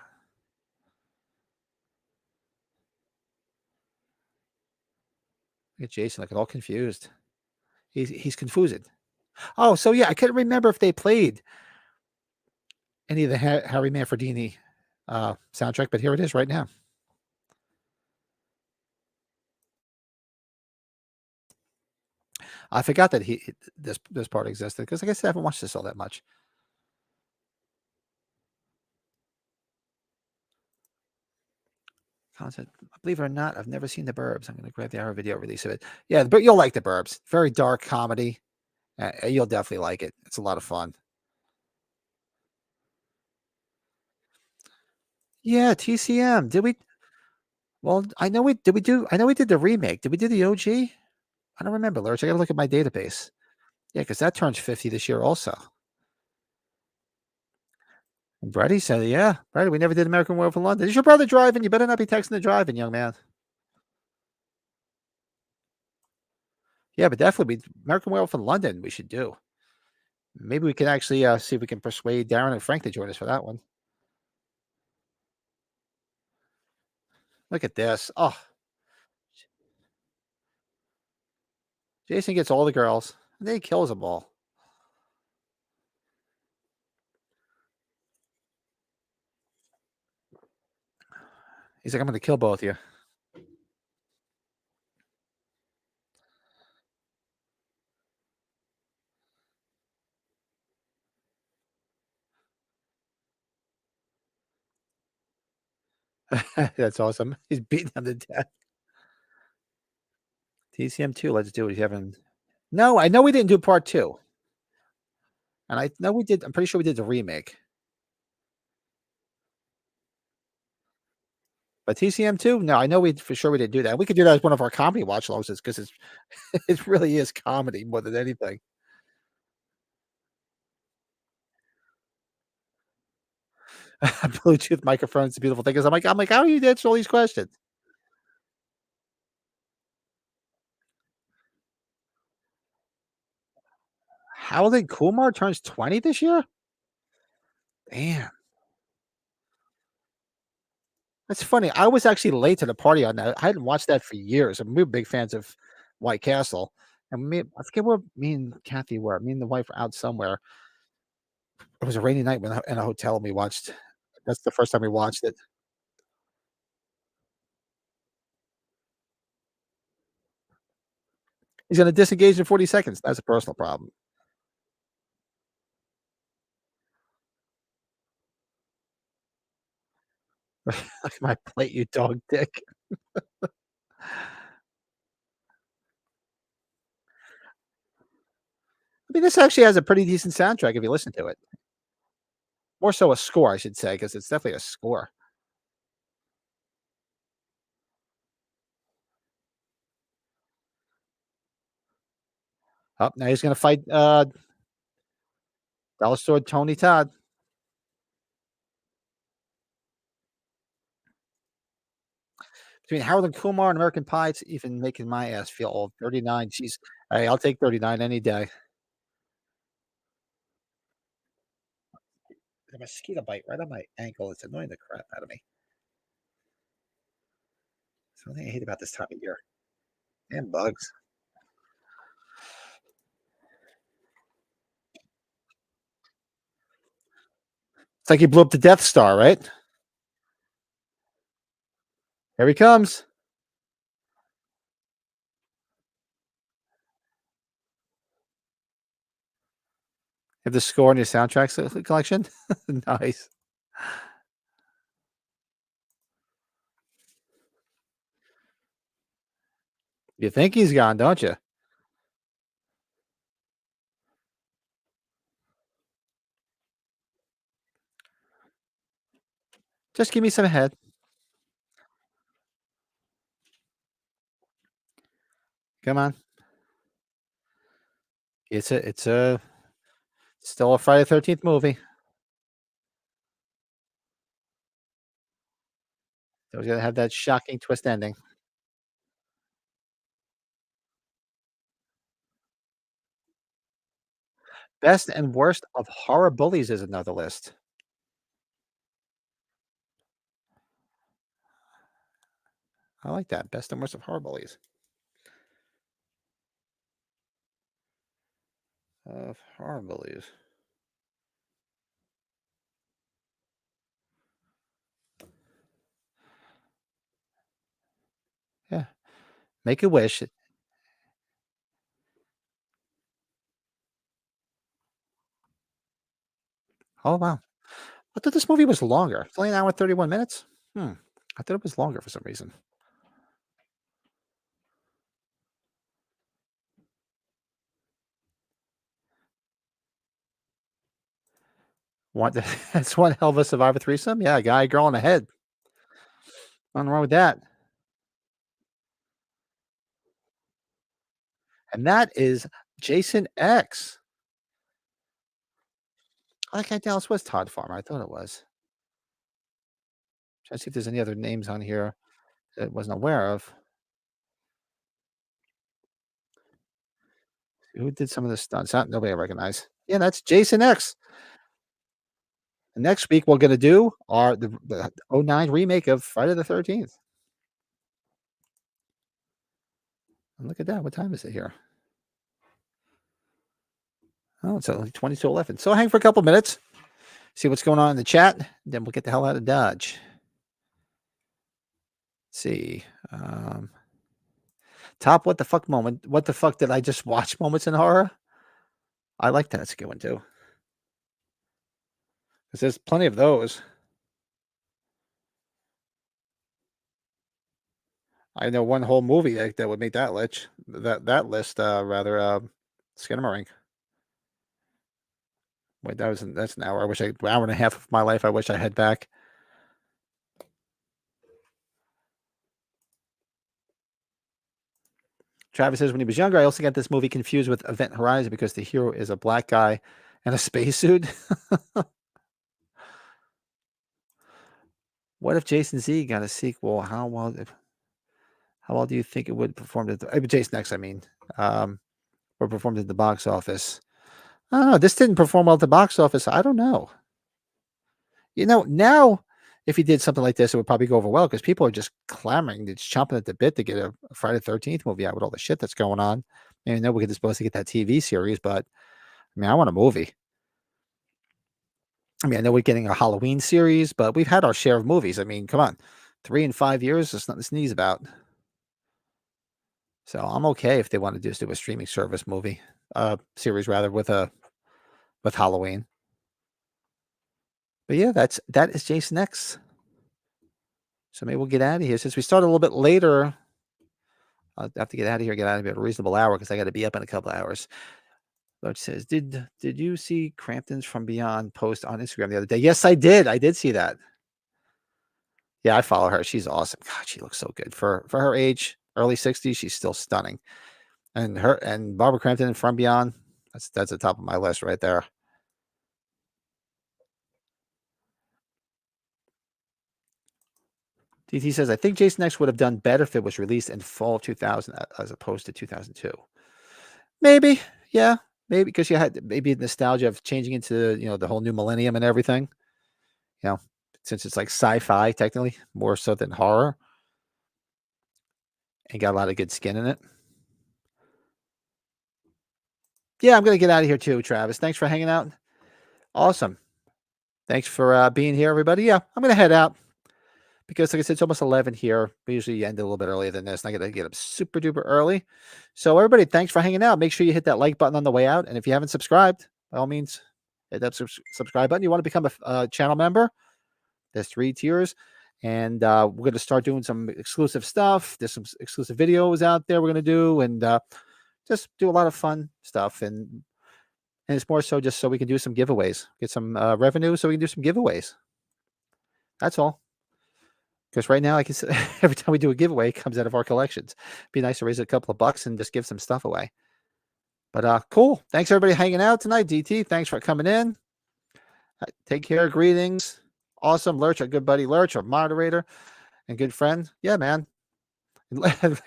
Look at Jason looking all confused. He's confused. Oh, so yeah, I couldn't remember if they played any of the Harry Manfredini soundtrack, but here it is right now. I forgot that this part existed because, like I said, I haven't watched this all that much. Concept, believe it or not, I've never seen The Burbs. I'm going to grab the hour video release of it. Yeah, but you'll like The Burbs. Very dark comedy. You'll definitely like it. It's a lot of fun. Yeah, TCM. Did we? Well, I know we did. I know we did the remake. Did we do the OG? I don't remember, Lurch. I got to look at my database. Yeah, because that turns 50 this year also. And Brady said, yeah, Brady, we never did American Werewolf in London. Is your brother driving? You better not be texting and driving, young man. Yeah, but definitely American Werewolf in London we should do. Maybe we can actually see if we can persuade Darren and Frank to join us for that one. Look at this. Oh, Jason gets all the girls, and then he kills them all. He's like, I'm going to kill both of you. That's awesome. He's beating them to death. TCM 2, let's do it. You haven't. No, I know we didn't do part 2. And I know we did. I'm pretty sure we did the remake. But TCM 2, no, I know we for sure we didn't do that. We could do that as one of our comedy watch logs because it's it really is comedy more than anything. Bluetooth microphones, the beautiful thing is, I'm like, how do you answer all these questions? Howling Kumar turns 20 this year? Damn. That's funny. I was actually late to the party on that. I hadn't watched that for years, and we were big fans of White Castle. And I forget where me and Kathy were. Me and the wife were out somewhere. It was a rainy night in a hotel, and we watched. That's the first time we watched it. He's gonna disengage in 40 seconds. That's a personal problem. Look at my plate, you dog dick. I mean, this actually has a pretty decent soundtrack if you listen to it. More so a score, I should say, because it's definitely a score. Oh, now he's gonna fight Dollar Store Tony Todd. Between Harold and Kumar and American Pie, it's even making my ass feel old. 39. Jeez. Hey, I'll take 39 any day. A mosquito bite right on my ankle. It's annoying the crap out of me. That's the only thing I hate about this time of year. And bugs. It's like he blew up the Death Star, right? Here he comes. Have the score in your soundtrack collection? Nice. You think he's gone, don't you? Just give me some head. Come on. It's still a Friday the 13th movie. So he's gonna have that shocking twist ending. Best and worst of horror bullies is another list. I like that. Best and worst of horror bullies. Of horror bullies. Yeah. Make a wish. Oh wow. I thought this movie was longer. It's only an hour and 31 minutes. I thought it was longer for some reason. That's one hell of a Survivor threesome. Yeah, guy, girl, and a head. Nothing wrong with that. And that is Jason X. I can't tell. This was Todd Farmer. I thought it was. Trying to see if there's any other names on here that I wasn't aware of. Who did some of the stunts? Not nobody I recognize. Yeah, that's Jason X. And next week we're going to do the 09 remake of Friday the 13th. And look at that. What time is it here? Oh, it's only 20 to 11. So hang for a couple minutes, see what's going on in the chat. Then we'll get the hell out of Dodge. Let's see. Top what the fuck moment. What the fuck did I just watch moments in horror? I like that. It's a good one too. Because there's plenty of those. I know one whole movie that would make that list. Skinamarink. Wait, that's an hour. Hour and a half of my life. I wish I had back. Travis says when he was younger, I also got this movie confused with Event Horizon because the hero is a black guy in a spacesuit. What if Jason Z got a sequel? How well do you think it would perform Jason X, I mean, or performed at the box office? I don't know. This didn't perform well at the box office. I don't know. You know, now if he did something like this, it would probably go over well because people are just clamoring, just chomping at the bit to get a Friday the 13th movie out with all the shit that's going on. I know we're supposed to get that TV series, but I mean, I want a movie. I mean, I know we're getting a Halloween series, but we've had our share of movies. I mean, come on, 3 and 5 years, it's nothing to sneeze about. So I'm okay if they want to just do a streaming service movie, series rather with Halloween. But yeah, that is Jason X. So maybe we'll get out of here. Since we started a little bit later, I'll have to get out of here at a reasonable hour because I got to be up in a couple of hours. Lord says, did you see Crampton's From Beyond post on Instagram the other day? Yes, I did. I did see that. Yeah, I follow her. She's awesome. God, she looks so good for her age, early 60s. She's still stunning. And Barbara Crampton From Beyond, that's the top of my list right there. DT says, I think Jason X would have done better if it was released in fall of 2000 as opposed to 2002. Maybe, yeah, maybe because you had maybe nostalgia of changing into the whole new millennium and everything. Since it's like sci-fi technically more so than horror, and got a lot of good skin in it. Yeah, I'm gonna get out of here too, Travis. Thanks for hanging out. Awesome. Thanks for being here, everybody. Yeah, I'm gonna head out. Because, like I said, it's almost 11 here. We usually end a little bit earlier than this, and I got to get up super duper early. So, everybody, thanks for hanging out. Make sure you hit that like button on the way out. And if you haven't subscribed, by all means, hit that subscribe button. You want to become a channel member? There's 3 tiers. And we're going to start doing some exclusive stuff. There's some exclusive videos out there we're going to do. And just do a lot of fun stuff. And it's more so just so we can do some giveaways. Get some revenue so we can do some giveaways. That's all. Because right now, like I said, every time we do a giveaway, it comes out of our collections. Be nice to raise a couple of bucks and just give some stuff away. But cool. Thanks everybody hanging out tonight. DT, thanks for coming in. Take care. Greetings. Awesome. Lurch, our good buddy Lurch, our moderator and good friend. Yeah, man.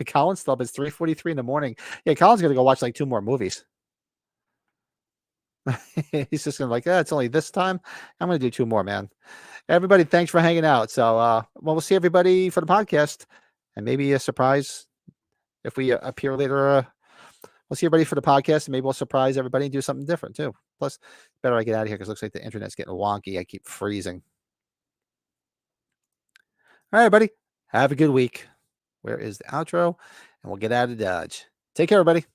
Colin's still up. It's 3:43 in the morning. Yeah, Colin's gonna go watch like 2 more movies. He's just gonna it's only this time. I'm gonna do 2 more, man. Everybody, thanks for hanging out. So, we'll see everybody for the podcast, and maybe a surprise if we appear later. We'll see everybody for the podcast, and maybe we'll surprise everybody and do something different too. Plus, better I get out of here because it looks like the internet's getting wonky. I keep freezing. All right, everybody, have a good week. Where is the outro? And we'll get out of Dodge. Take care, everybody.